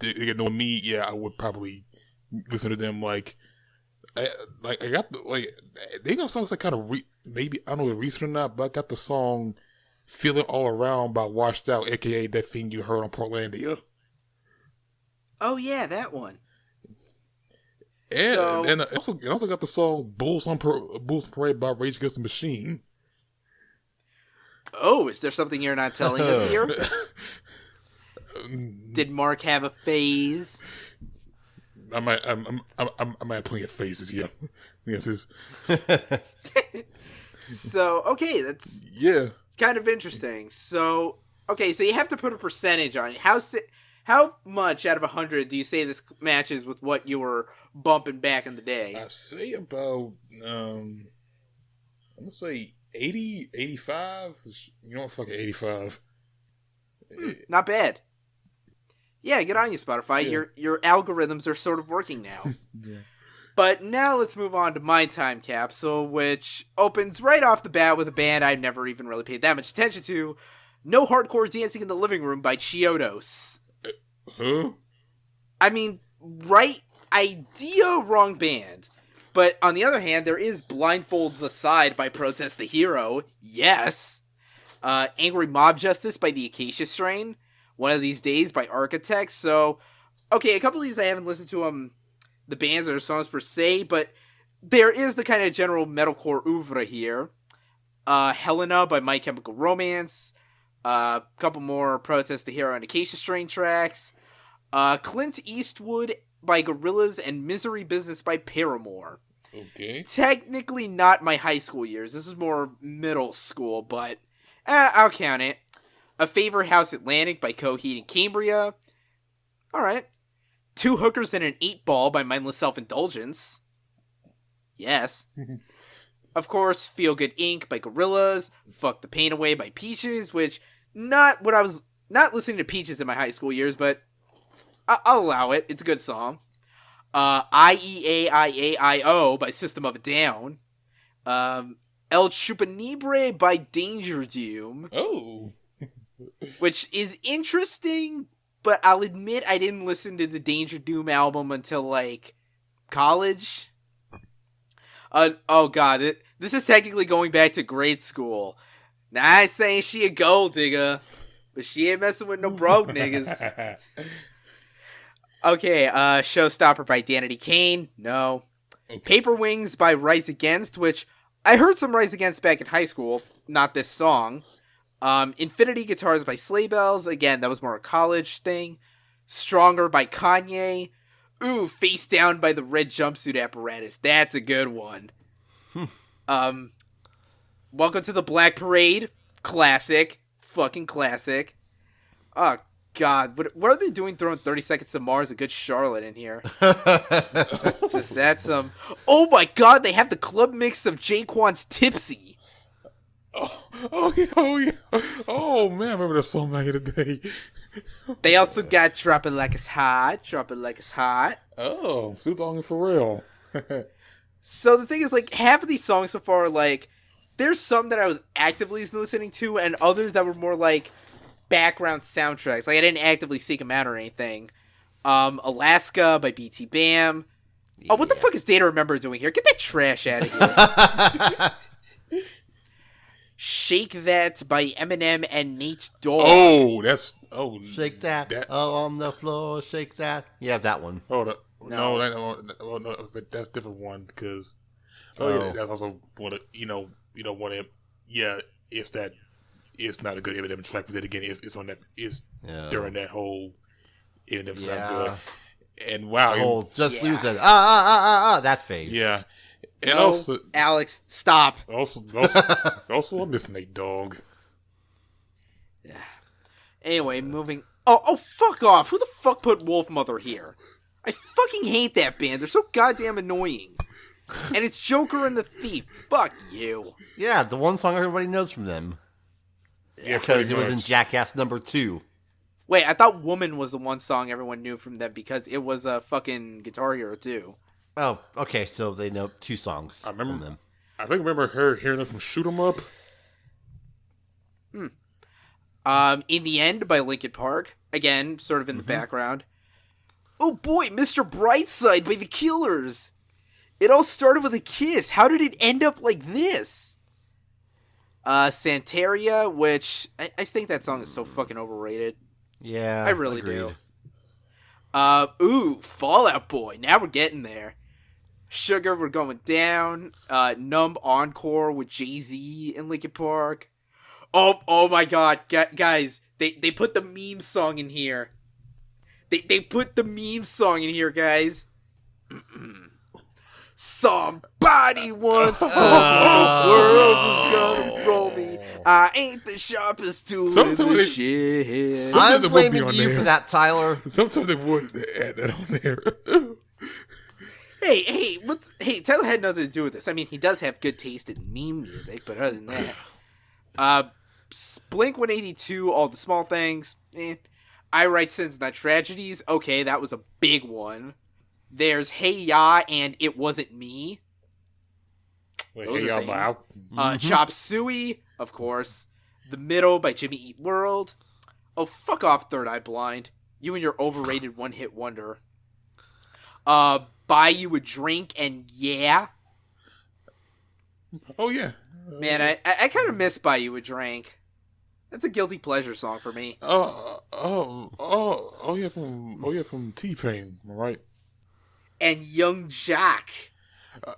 knowing me, yeah, I would probably listen to them. I got they got songs that kind of maybe I don't know if recent or not, but I got the song "Feeling All Around" by Washed Out, aka that thing you heard on Portlandia. Oh yeah, that one. And I also got the song Bulls on Parade by Rage Against the Machine. Oh, is there something you're not telling us here? Did Mark have a phase? I might have plenty of phases, yeah. Yes. So, okay, that's kind of interesting. So, okay, so you have to put a percentage on it. How much out of 100 do you say this matches with what you were bumping back in the day? I say about, I'm going to say 80, 85. You know what, fuck it, 85. Not bad. Yeah, get on you, Spotify. Yeah. Your algorithms are sort of working now. Yeah. But now let's move on to my time capsule, which opens right off the bat with a band I've never even really paid that much attention to. No Hardcore Dancing in the Living Room by Chiodos. Huh? I mean, right idea, wrong band. But on the other hand, there is Blindfolds Aside by Protest the Hero. Yes. Angry Mob Justice by the Acacia Strain. One of These Days by Architects. So, okay, a couple of these I haven't listened to the bands or songs per se, but there is the kind of general metalcore oeuvre here. Helena by My Chemical Romance. A couple more Protest the Hero and Acacia Strain tracks. Clint Eastwood by Gorillaz and Misery Business by Paramore. Okay. Technically not my high school years. This is more middle school, but I'll count it. A Favor House Atlantic by Coheed and Cambria. Alright. Two Hookers and an 8-Ball by Mindless Self-Indulgence. Yes. Of course, Feel Good Inc. by Gorillaz. Fuck the Pain Away by Peaches, which, not what I was not listening to Peaches in my high school years, but I'll allow it. It's a good song. IEAIAIO by System of a Down. El Chupanibre by Danger Doom. Oh. Which is interesting, but I'll admit I didn't listen to the Danger Doom album until, like, college. Oh god, this is technically going back to grade school. Now, I ain't saying she a gold digger, but she ain't messing with no broke niggas. Okay, Showstopper by Danity Kane. No. Okay. Paper Wings by Rise Against, which I heard some Rise Against back in high school. Not this song. Infinity Guitars by Sleigh Bells. Again, that was more a college thing. Stronger by Kanye. Ooh, Face Down by the Red Jumpsuit Apparatus. That's a good one. Welcome to the Black Parade. Classic. Fucking classic. Oh, God, what are they doing throwing 30 Seconds to Mars, a Good Charlotte in here? Just that some... Oh my God, they have the club mix of Jaquan's Tipsy. Oh yeah. Oh man, I remember that song back in the day. They also got Drop It Like It's Hot. Drop It Like It's Hot. Oh, Sue Long and Pharrell. So the thing is, like, half of these songs so far, like, there's some that I was actively listening to, and others that were more like background soundtracks. Like, I didn't actively seek them out or anything. Alaska by BT Bam. Oh, what the fuck is Data Remember doing here? Get that trash out of here. Shake That by Eminem and Nate Dogg. Oh, that's... Oh, shake that on the floor, shake that. Yeah, that one. Hold up. No, that's a different one, because... Oh, that's also one of, one of... Yeah, it's that... It's not a good Eminem track, but then again, it's on that... It's during that whole... Eminem's not good. And wow. Just lose it. That phase. Yeah. And no, also... Alex, stop. Also, I miss Nate Dogg. Yeah. Anyway, moving... Oh, fuck off. Who the fuck put Wolf Mother here? I fucking hate that band. They're so goddamn annoying. And it's Joker and the Thief. Fuck you. Yeah, the one song everybody knows from them. Yeah, because it was in Jackass number 2. Wait, I thought Woman was the one song everyone knew from them because it was a fucking Guitar Hero 2. Oh, okay, so they know 2 songs from them. I think I remember her hearing them from Shoot 'Em Up. In the End by Linkin Park. Again, sort of in the background. Oh boy, Mr. Brightside by The Killers. It all started with a kiss. How did it end up like this? Santeria, which I think that song is so fucking overrated. Yeah, I really agreed. do. Fall Out Boy. Now we're getting there. Sugar, We're Going Down. Numb Encore with Jay-Z and Linkin Park. Oh my God, guys, they put the meme song in here. They put the meme song in here, guys. Somebody once told me the world was gonna roll me. I ain't the sharpest tool in the shed. I'm blaming you for that, Tyler. Sometimes they would add that on there. Hey, Tyler had nothing to do with this. I mean, he does have good taste in meme music, but other than that, Blink-182, All the Small Things. I Write Sins Not Tragedies. Okay, that was a big one. There's Hey Ya and It Wasn't Me. Wait, Hey Ya, wow. Chop Suey, of course. The Middle by Jimmy Eat World. Oh, fuck off, Third Eye Blind. You and your overrated one-hit wonder. Buy You a Drink and Yeah. Oh, yeah. Man, I kind of miss Buy You a Drink. That's a guilty pleasure song for me. From T-Pain, right? And Young Jock.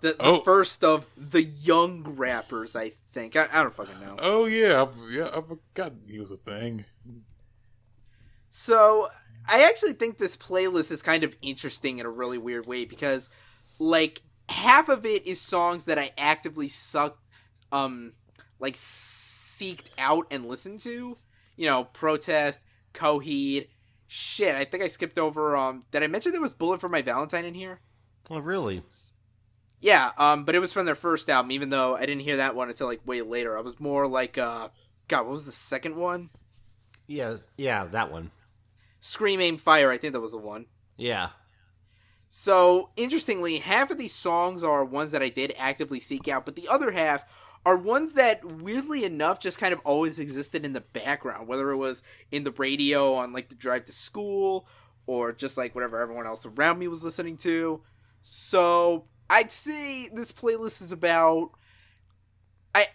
The first of the young rappers, I think. I don't fucking know. Oh, yeah. I forgot he was a thing. So, I actually think this playlist is kind of interesting in a really weird way because, like, half of it is songs that I actively seeked out and listened to. You know, Protest, Coheed. Shit, I think I skipped over, did I mention there was Bullet for My Valentine in here? Oh, really? Yeah, but it was from their first album, even though I didn't hear that one until, like, way later. I was more like, God, what was the second one? Yeah, that one. Scream, Aim, Fire, I think that was the one. Yeah. So, interestingly, half of these songs are ones that I did actively seek out, but the other half are ones that, weirdly enough, just kind of always existed in the background, whether it was in the radio on, like, the drive to school, or just, like, whatever everyone else around me was listening to. So, I'd say this playlist is about...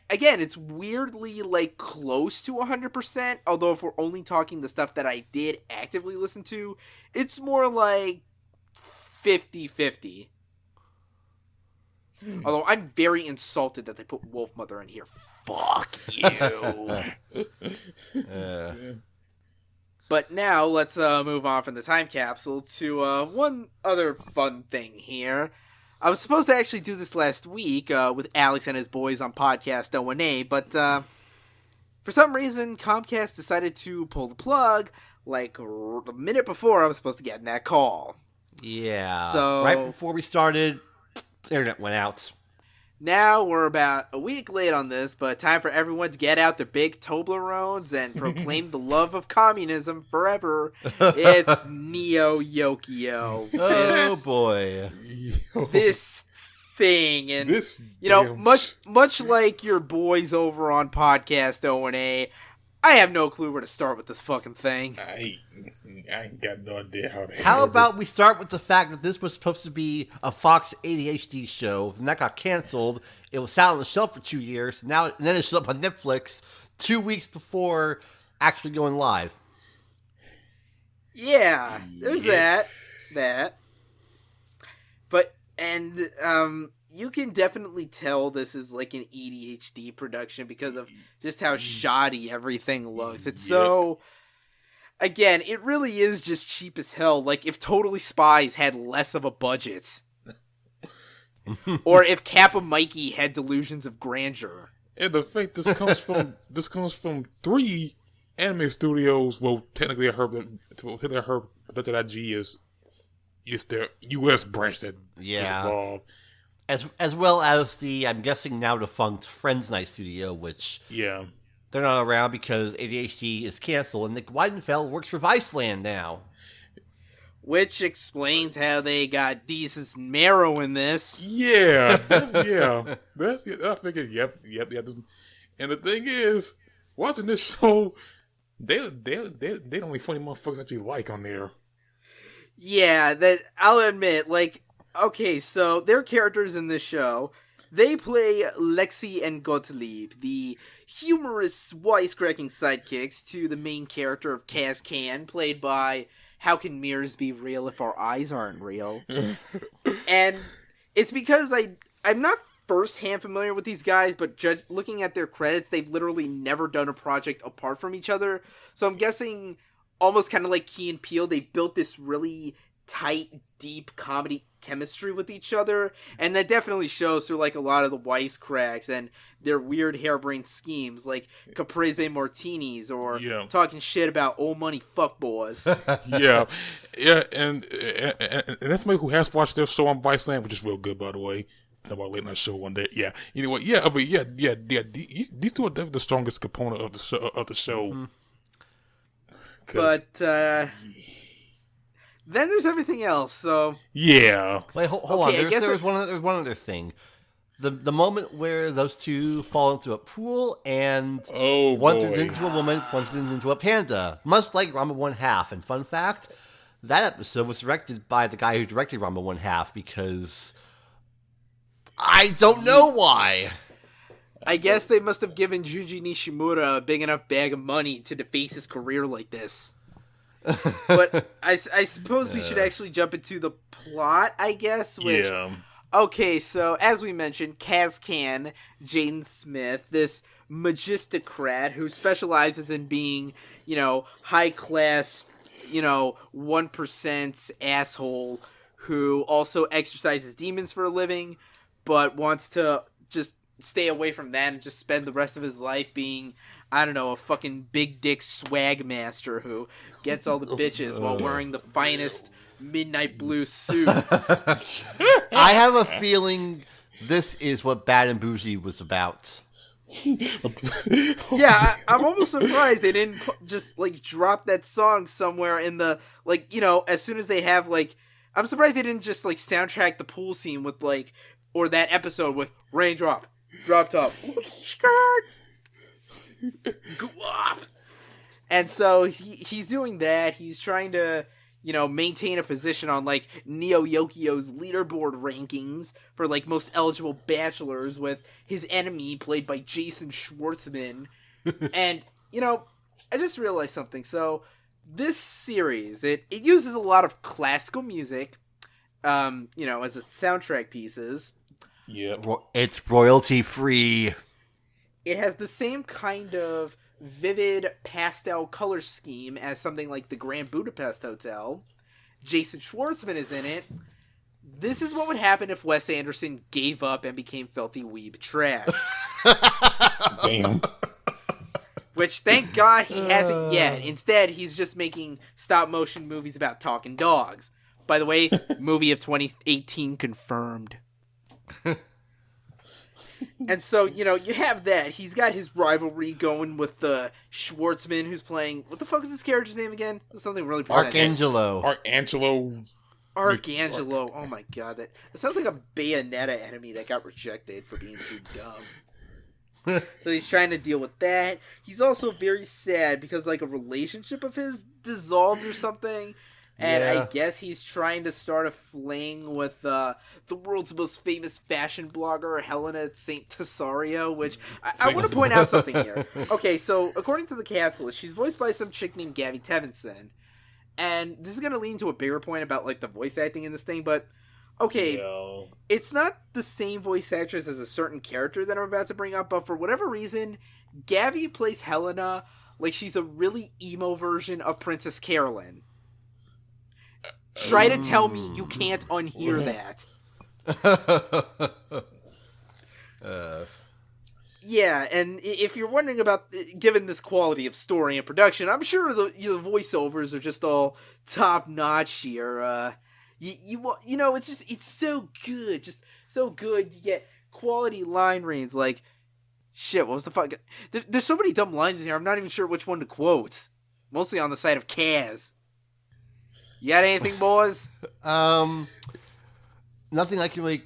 Again, it's weirdly, like, close to 100%, although if we're only talking the stuff that I did actively listen to, it's more like 50-50. Although I'm very insulted that they put Wolfmother in here. Fuck you! But now, let's move on from the time capsule to one other fun thing here. I was supposed to actually do this last week with Alex and his boys on podcast O&A, but for some reason, Comcast decided to pull the plug like a minute before I was supposed to get in that call. Yeah. So right before we started, the internet went out. Now we're about a week late on this, but time for everyone to get out their big Toblerones and proclaim the love of communism forever. It's Neo Yokio. Oh boy. This thing, and this much like your boys over on podcast O&A, I have no clue where to start with this fucking thing. I ain't got no idea how to. How about we start with the fact that this was supposed to be a Fox ADHD show, and that got canceled. It was sat on the shelf for 2 years, and then it showed up on Netflix 2 weeks before actually going live. Yeah, there's that. But, and, you can definitely tell this is like an ADHD production because of just how shoddy everything looks. It's so... Again, it really is just cheap as hell. Like, if Totally Spies had less of a budget. Or if Kappa Mikey had delusions of grandeur. And the fact this comes from 3 anime studios. Well, technically I heard that IG is their US branch that is involved. As well as the, I'm guessing now defunct Friends Night Studio, which they're not around because ADHD is canceled, and Nick Weidenfeld works for Viceland now. Which explains how they got Desus and Marrow in this. Yeah, I figured, yep. And the thing is, watching this show, they the only funny motherfuckers that you like on there. Yeah, that I'll admit, like, okay, so their characters in this show, they play Lexi and Gottlieb, the humorous, wisecracking sidekicks to the main character of Kaz Kan, played by How Can Mirrors Be Real If Our Eyes Aren't Real? And it's because I'm not first-hand familiar with these guys, but looking at their credits, they've literally never done a project apart from each other. So I'm guessing, almost kind of like Key and Peele, they built this really tight, deep comedy chemistry with each other, and that definitely shows through like a lot of the wisecracks and their weird harebrained schemes, like Caprese Martinis or talking shit about old money fuckboys. and that's somebody who has watched their show on Viceland, which is real good, by the way. About late night show one day. Yeah. Anyway, these two are definitely the strongest component of the show. Mm-hmm. But then there's everything else. So wait, hold on. There's one other thing. The moment where those two fall into a pool and one turns into a woman, one turns into a panda, much like Rama 1/2. And fun fact, that episode was directed by the guy who directed Rama 1/2 because I don't know why. I guess they must have given Junji Nishimura a big enough bag of money to deface his career like this. But I suppose we should actually jump into the plot, I guess. Which, okay, so as we mentioned, Kazkan, Jaden Smith, this magistocrat who specializes in being, high class, 1% asshole who also exercises demons for a living, but wants to just stay away from that and just spend the rest of his life being, I don't know, a fucking big dick swag master who gets all the bitches while wearing the finest midnight blue suits. I have a feeling this is what Bad and Bougie was about. Yeah, I'm almost surprised they didn't just, drop that song somewhere in the, as soon as they have, I'm surprised they didn't just, soundtrack the pool scene with, or that episode with Raindrop, Drop Top, Skirt, Go Up. And so he's doing that. He's trying to, maintain a position on, Neo Yokio's leaderboard rankings for, most eligible bachelors with his enemy played by Jason Schwartzman. And, I just realized something. So, this series, it uses a lot of classical music, as its soundtrack pieces. Yeah. It's royalty free. It has the same kind of vivid pastel color scheme as something like the Grand Budapest Hotel. Jason Schwartzman is in it. This is what would happen if Wes Anderson gave up and became filthy weeb trash. Damn. Which, thank God, he hasn't yet. Instead, he's just making stop-motion movies about talking dogs. By the way, movie of 2018 confirmed. And so, you have that. He's got his rivalry going with the Schwartzman, who's playing... What the fuck is this character's name again? Something really pretentious. Archangelo. Archangelo. Oh my god. That sounds like a Bayonetta enemy that got rejected for being too dumb. So he's trying to deal with that. He's also very sad because, a relationship of his dissolved or something. And I guess he's trying to start a fling with the world's most famous fashion blogger, Helena St. Tesario, which I want to point out something here. Okay, so according to the cast list, she's voiced by some chick named Gabby Tevinson. And this is going to lead to a bigger point about, the voice acting in this thing, but, okay, it's not the same voice actress as a certain character that I'm about to bring up, but for whatever reason, Gabby plays Helena like she's a really emo version of Princess Carolyn. Try to tell me you can't unhear that. Yeah, and if you're wondering about, given this quality of story and production, I'm sure the voiceovers are just all top notch here. It's so good, just so good. You get quality line reads like, shit. What was the fuck? There's so many dumb lines in here. I'm not even sure which one to quote. Mostly on the side of Kaz. You got anything, boys? Nothing I can really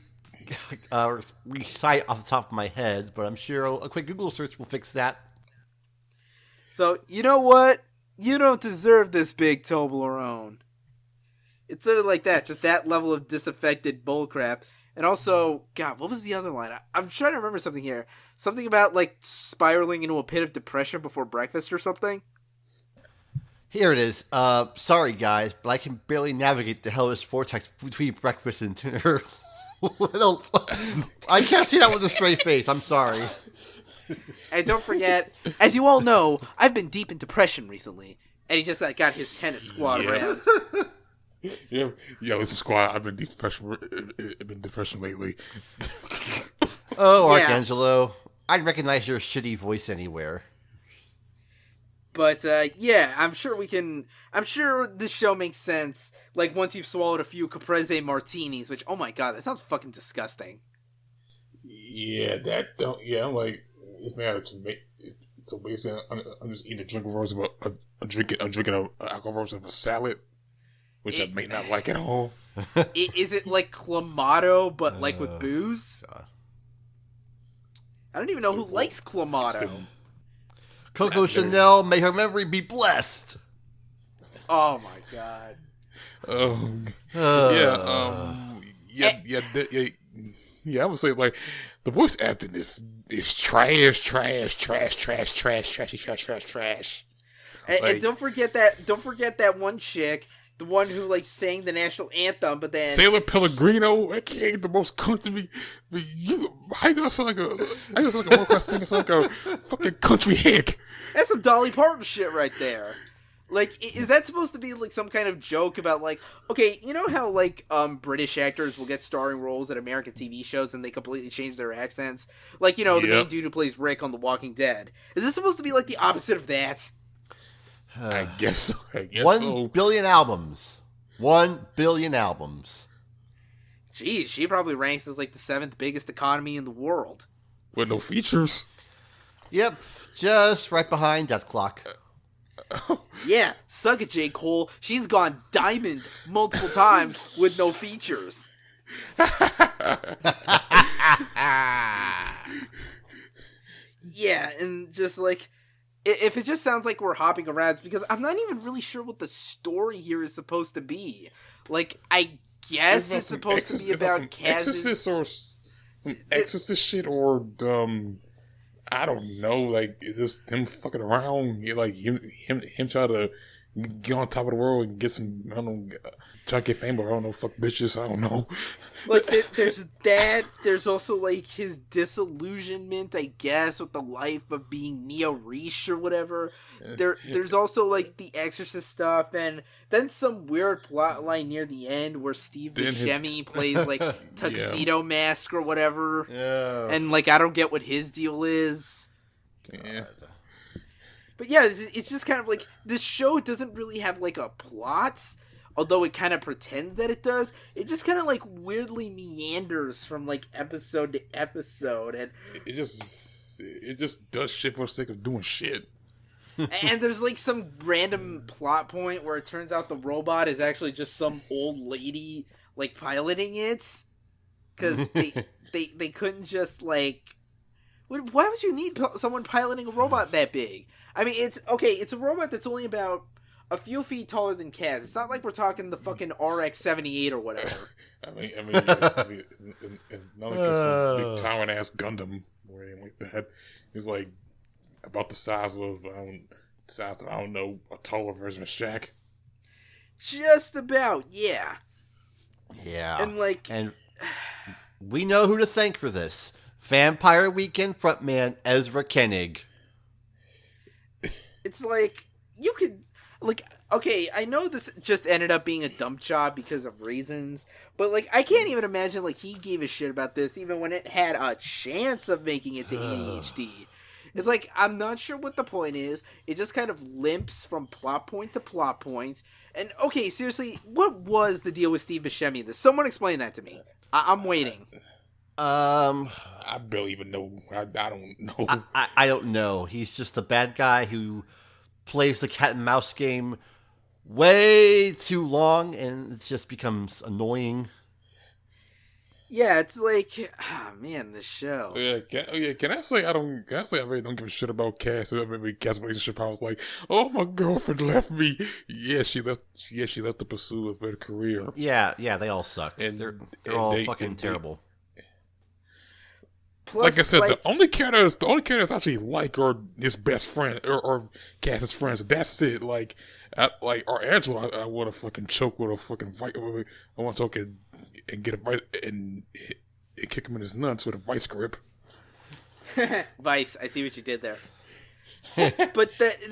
recite off the top of my head, but I'm sure a quick Google search will fix that. So, you know what? You don't deserve this, big Toblerone. It's sort of like that, just that level of disaffected bullcrap. And also, God, what was the other line? I'm trying to remember something here. Something about, spiraling into a pit of depression before breakfast or something? Here it is. Sorry, guys, but I can barely navigate the hellish vortex between breakfast and dinner. I can't see that with a straight face. I'm sorry. And don't forget, as you all know, I've been deep in depression recently. And he just got his tennis squad around. Yeah, it's a squad. I've been depression lately. Oh, Archangelo. I'd recognize your shitty voice anywhere. But, I'm sure this show makes sense, once you've swallowed a few Caprese martinis, which, oh my god, that sounds fucking disgusting. Yeah, I'm like, it's mad to me. So basically, I'm just eating a drink version of I'm drinking an alcohol version of a salad, which I may not like at all. Is it like Clamato, but, with booze? God. I don't even know who likes Clamato. Coco Chanel, may her memory be blessed. Oh my god. I would say the voice acting is trash. And don't forget that one chick, the one who like sang the national anthem, but then Sailor Pellegrino, that ain't the most country. How you gonna sound like a world class singer? Sound like a fucking country hick. That's some Dolly Parton shit right there. Like, is that supposed to be like some kind of joke about like, okay, you know how like British actors will get starring roles at American TV shows and they completely change their accents? Like, you know, the main dude who plays Rick on The Walking Dead. Is this supposed to be like the opposite of that? I guess so. 1 billion albums. 1 billion albums. Jeez, she probably ranks as like the 7th biggest economy in the world. With no features. Yep, just right behind Death Clock. Yeah, suck it, J. Cole. She's gone diamond multiple times with no features. Yeah, and just like, if it just sounds like we're hopping around, it's because I'm not even really sure what the story here is supposed to be. Like, I guess it's supposed to be about Exorcist or some Exorcist shit, or I don't know, like it's just him fucking around, like him try to get on top of the world and get some, I don't know, try to get fame, or I don't know, fuck bitches, I don't know. Like, there's that. There's also like his disillusionment, I guess, with the life of being Neo-Riche or whatever. There's also like the Exorcist stuff, and then some weird plot line near the end where Steve Buscemi plays like Tuxedo Mask or whatever. Yeah. And like I don't get what his deal is. Yeah. But yeah, it's just kind of like this show doesn't really have like a plot. Although it kind of pretends that it does, it just kind of like weirdly meanders from like episode to episode, and it just does shit for the sake of doing shit. And there's like some random plot point where it turns out the robot is actually just some old lady like piloting it, because they couldn't just like. Why would you need someone piloting a robot that big? I mean, it's a robot that's only about a few feet taller than Kaz. It's not like we're talking the fucking RX-78 or whatever. I mean, it's not like it's some big towering ass Gundam or anything like that. It's like about the size of I don't know, a taller version of Shaq. Just about, yeah. Yeah. And we know who to thank for this. Vampire Weekend frontman Ezra Koenig. It's like, you could, like, okay, I know this just ended up being a dump job because of reasons, but, like, I can't even imagine, like, he gave a shit about this even when it had a chance of making it to ADHD. It's like, I'm not sure what the point is. It just kind of limps from plot point to plot point. And, okay, seriously, what was the deal with Steve Buscemi in this? Someone explain that to me. I'm waiting. I barely even know. I don't know. I don't know. He's just a bad guy who plays the cat and mouse game way too long, and it just becomes annoying. Yeah, it's like, man, this show. Can I say I really don't give a shit about Cass? I mean, Cass' relationship. I was like, oh, my girlfriend left me. Yeah, she left to pursue a better career. Yeah, they all suck. And they're all fucking terrible. Plus, like I said, the only characters I actually like are his best friend or Cass's friends. That's it. Like Angela, I want to fucking choke with a fucking fight. I want to choke and get a vice and kick him in his nuts with a vice grip. Vice, I see what you did there. But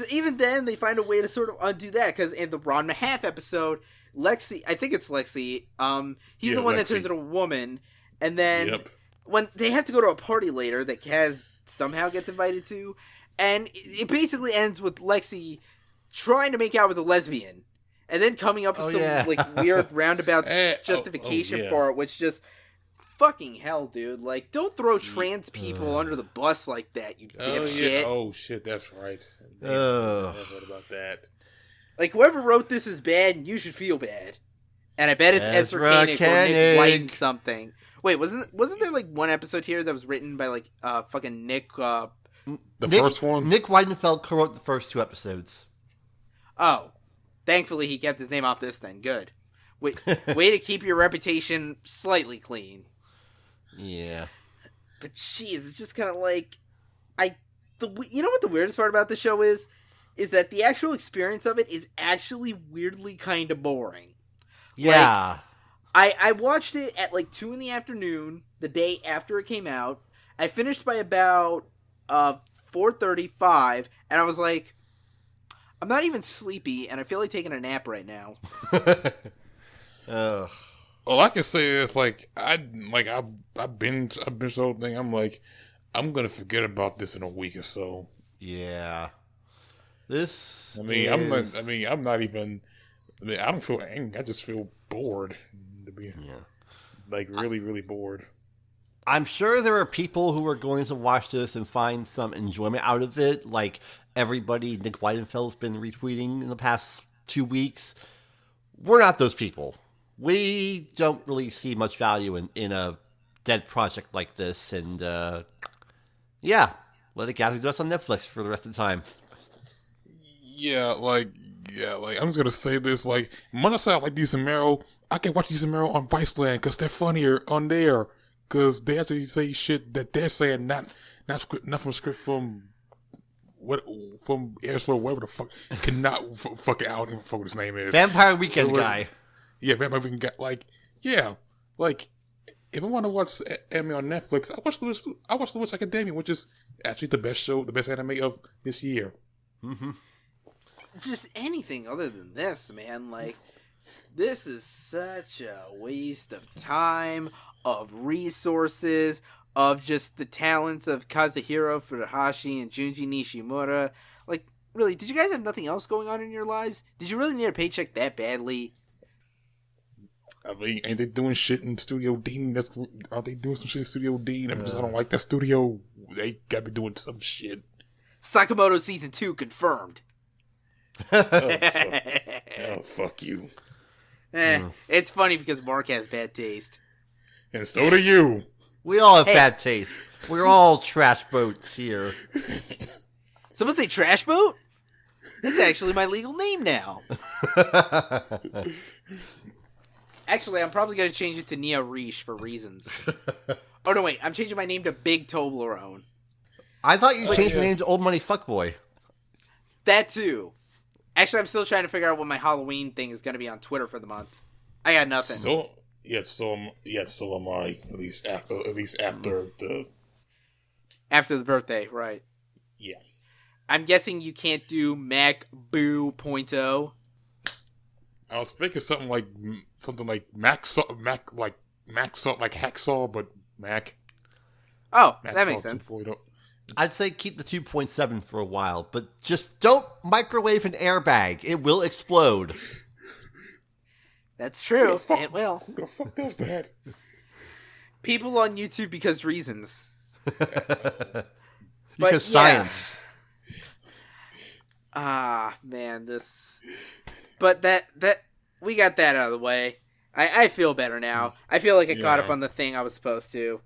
even then, they find a way to sort of undo that, because in the Ron Mahaff episode, Lexi, I think it's Lexi, he's the one that turns into a woman, and then when they have to go to a party later that Kaz somehow gets invited to, and it basically ends with Lexi trying to make out with a lesbian, and then coming up with like weird roundabout justification for it, which just fucking hell, dude. Like, don't throw trans people under the bus like that, you dipshit. Oh shit, that's right. What about that? Like, whoever wrote this is bad, and you should feel bad. And I bet it's Ezra Koenig or Nick White something. Wait, wasn't there like one episode here that was written by like fucking Nick? First one. Nick Weidenfeld co-wrote the first 2 episodes. Oh, thankfully he kept his name off this. Then good. Way to keep your reputation slightly clean. Yeah. But jeez, it's just kind of like you know what the weirdest part about the show is that the actual experience of it is actually weirdly kind of boring. Yeah. I watched it at like 2 p.m. the day after it came out. I finished by about 4:35, and I was like, I'm not even sleepy, and I feel like taking a nap right now. All I can say is I binged the whole thing. I'm like, I'm gonna forget about this in a week or so. Yeah. I'm not even. I don't feel angry. I just feel bored. To be really, really bored. I'm sure there are people who are going to watch this and find some enjoyment out of it, like everybody Nick Weidenfeld's been retweeting in the past 2 weeks. We're not those people. We don't really see much value in a dead project like this, and let it gather dust on Netflix for the rest of the time. I'm just gonna say this. When I say I like Decibel, I can watch Decibel on Viceland because they're funnier on there. Because they actually say shit that they're saying, not from script from Airsflow, whatever the fuck. Cannot fuck it out. I don't fuck what his name is. Vampire Weekend guy. Yeah, Vampire Weekend guy. If I want to watch anime on Netflix, I watch The Witch Academia, which is actually the best show, the best anime of this year. Mm-hmm. Just anything other than this, man. This is such a waste of time, of resources, of just the talents of Kazuhiro Furuhashi and Junji Nishimura. Really, did you guys have nothing else going on in your lives? Did you really need a paycheck that badly? I mean, ain't they doing shit in Studio Dean? Aren't they doing some shit in Studio Dean? I don't like that studio. They gotta be doing some shit. Sakamoto Season 2 confirmed. Fuck you. It's funny because Mark has bad taste. And so do you. We all have bad taste. We're all trash boats here. Someone say trash boat? That's actually my legal name now. Actually, I'm probably going to change it to Neo Riche for reasons. Oh, no, wait. I'm changing my name to Big Toblerone. I thought you changed your name to Old Money Fuckboy. That, too. Actually, I'm still trying to figure out what my Halloween thing is going to be on Twitter for the month. I got nothing. So am I. At least after the... After the birthday, right. Yeah. I'm guessing you can't do Mac Boo Pointo. I was thinking something like Mac like Hacksaw, but Mac. Oh, Mac that Saw makes sense. 2.0. I'd say keep the 2.7 for a while, but just don't microwave an airbag. It will explode. That's true. It will. Who the fuck does that? People on YouTube because reasons. Because science. Man, this... But that we got that out of the way. I feel better now. I feel like I caught up on the thing I was supposed to.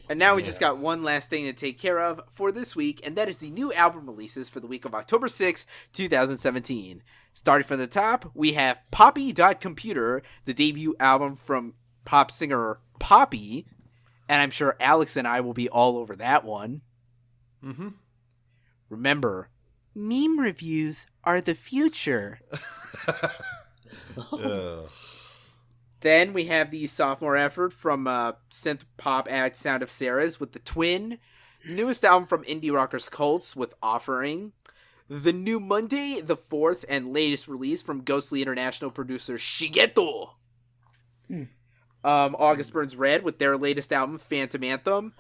And now we just got one last thing to take care of for this week, and that is the new album releases for the week of October 6, 2017. Starting from the top, we have Poppy.Computer, the debut album from pop singer Poppy, and I'm sure Alex and I will be all over that one. Mm-hmm. Remember, meme reviews are the future. Then we have the sophomore effort from synth pop act Sound of Sarah's with The Twin. Newest album from indie rockers Cults with Offering. The New Monday, the fourth and latest release from Ghostly International producer Shigeto. August Burns Red with their latest album Phantom Anthem.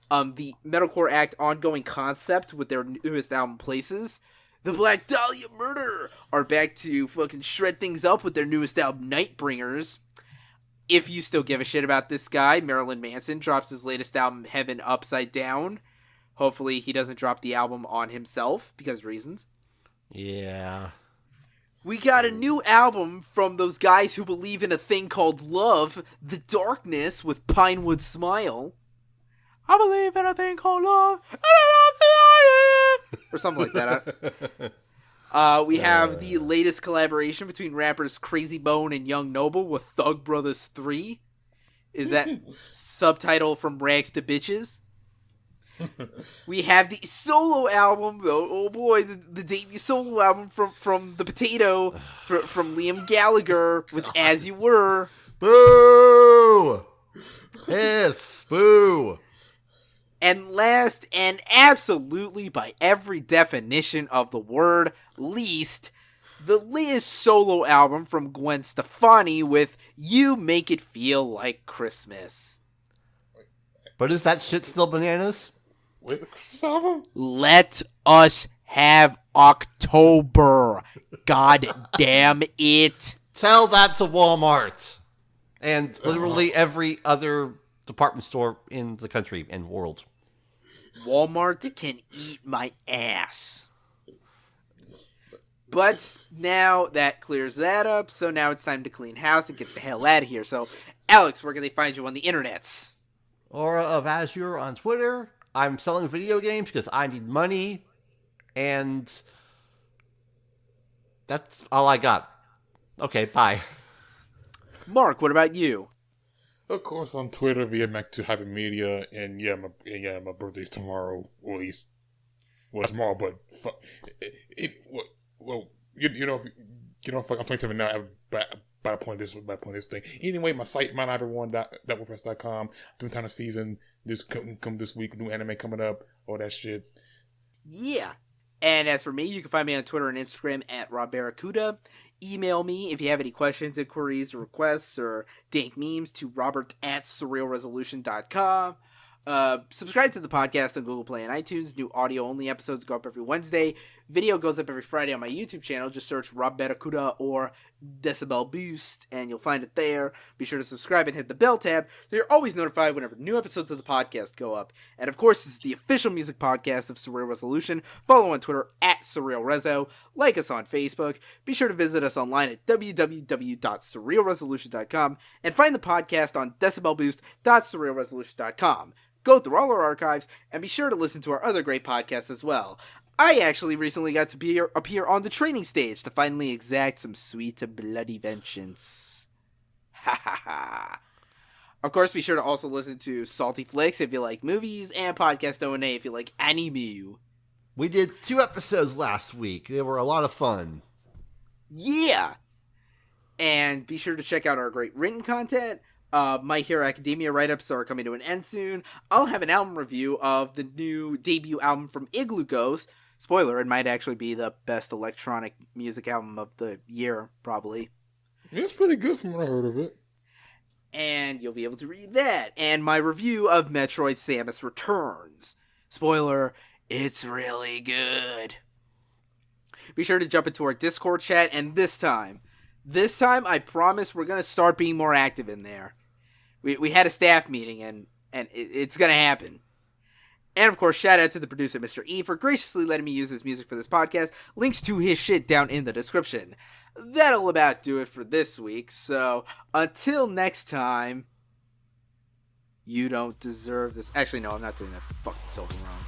The metalcore act Ongoing Concept with their newest album Places. The Black Dahlia Murder are back to fucking shred things up with their newest album Nightbringers. If you still give a shit about this guy, Marilyn Manson drops his latest album Heaven Upside Down. Hopefully he doesn't drop the album on himself, because reasons. Yeah. We got a new album from those guys who believe in a thing called love, The Darkness with Pinewood Smile. I believe in a thing called love, and I love the or something like that. We have the latest collaboration between rappers Crazy Bone and Young Noble with Thug Brothers 3. Is that subtitle From Rags to Bitches? We have the solo album. Oh boy, the debut solo album from the Potato, from Liam Gallagher with As You Were. Boo! Piss! Boo! And last, and absolutely by every definition of the word, least, the latest solo album from Gwen Stefani with You Make It Feel Like Christmas. But is that shit still bananas? Where's the Christmas album? Let us have October. God damn it. Tell that to Walmart. And literally every other department store in the country and world. Walmart can eat my ass. But now that clears that up, so now it's time to clean house and get the hell out of here. So, Alex, where can they find you on the internets? Aura of Azure on Twitter. I'm selling video games because I need money. And that's all I got. Okay, bye. Mark, what about you? Of course, on Twitter via Mac2 Hypermedia, and my birthday's tomorrow, or at least, well, tomorrow, but I'm 27 now. By the point of this thing. Anyway, my site, mylibrary1.wordpress.com. Doing time of season. This come this week. New anime coming up. All that shit. Yeah. And as for me, you can find me on Twitter and Instagram at RobBarracuda. Email me if you have any questions, inquiries, or requests, or dank memes to robert@surrealresolution.com. Subscribe to the podcast on Google Play and iTunes. New audio-only episodes go up every Wednesday. Video goes up every Friday on my YouTube channel. Just search Rob Barracuda or Decibel Boost, and you'll find it there. Be sure to subscribe and hit the bell tab so you're always notified whenever new episodes of the podcast go up. And of course, this is the official music podcast of Surreal Resolution. Follow on Twitter at SurrealReso. Like us on Facebook. Be sure to visit us online at www.surrealresolution.com and find the podcast on decibelboost.surrealresolution.com. Go through all our archives, and be sure to listen to our other great podcasts as well. I actually recently got to appear on the training stage to finally exact some sweet bloody vengeance. Ha ha ha. Of course, be sure to also listen to Salty Flicks if you like movies, and Podcast O&A if you like anime. We did 2 episodes last week. They were a lot of fun. Yeah! And be sure to check out our great written content. My Hero Academia write-ups are coming to an end soon. I'll have an album review of the new debut album from Igloo Ghost. Spoiler, it might actually be the best electronic music album of the year, probably. Yeah, it's pretty good from what I heard of it. And you'll be able to read that. And my review of Metroid Samus Returns. Spoiler, it's really good. Be sure to jump into our Discord chat, and this time I promise we're going to start being more active in there. We had a staff meeting, and it's going to happen. And, of course, shout out to the producer, Mr.E, for graciously letting me use his music for this podcast. Links to his shit down in the description. That'll about do it for this week, so until next time, you don't deserve this. Actually, no, I'm not doing that. Fuck, it's all wrong.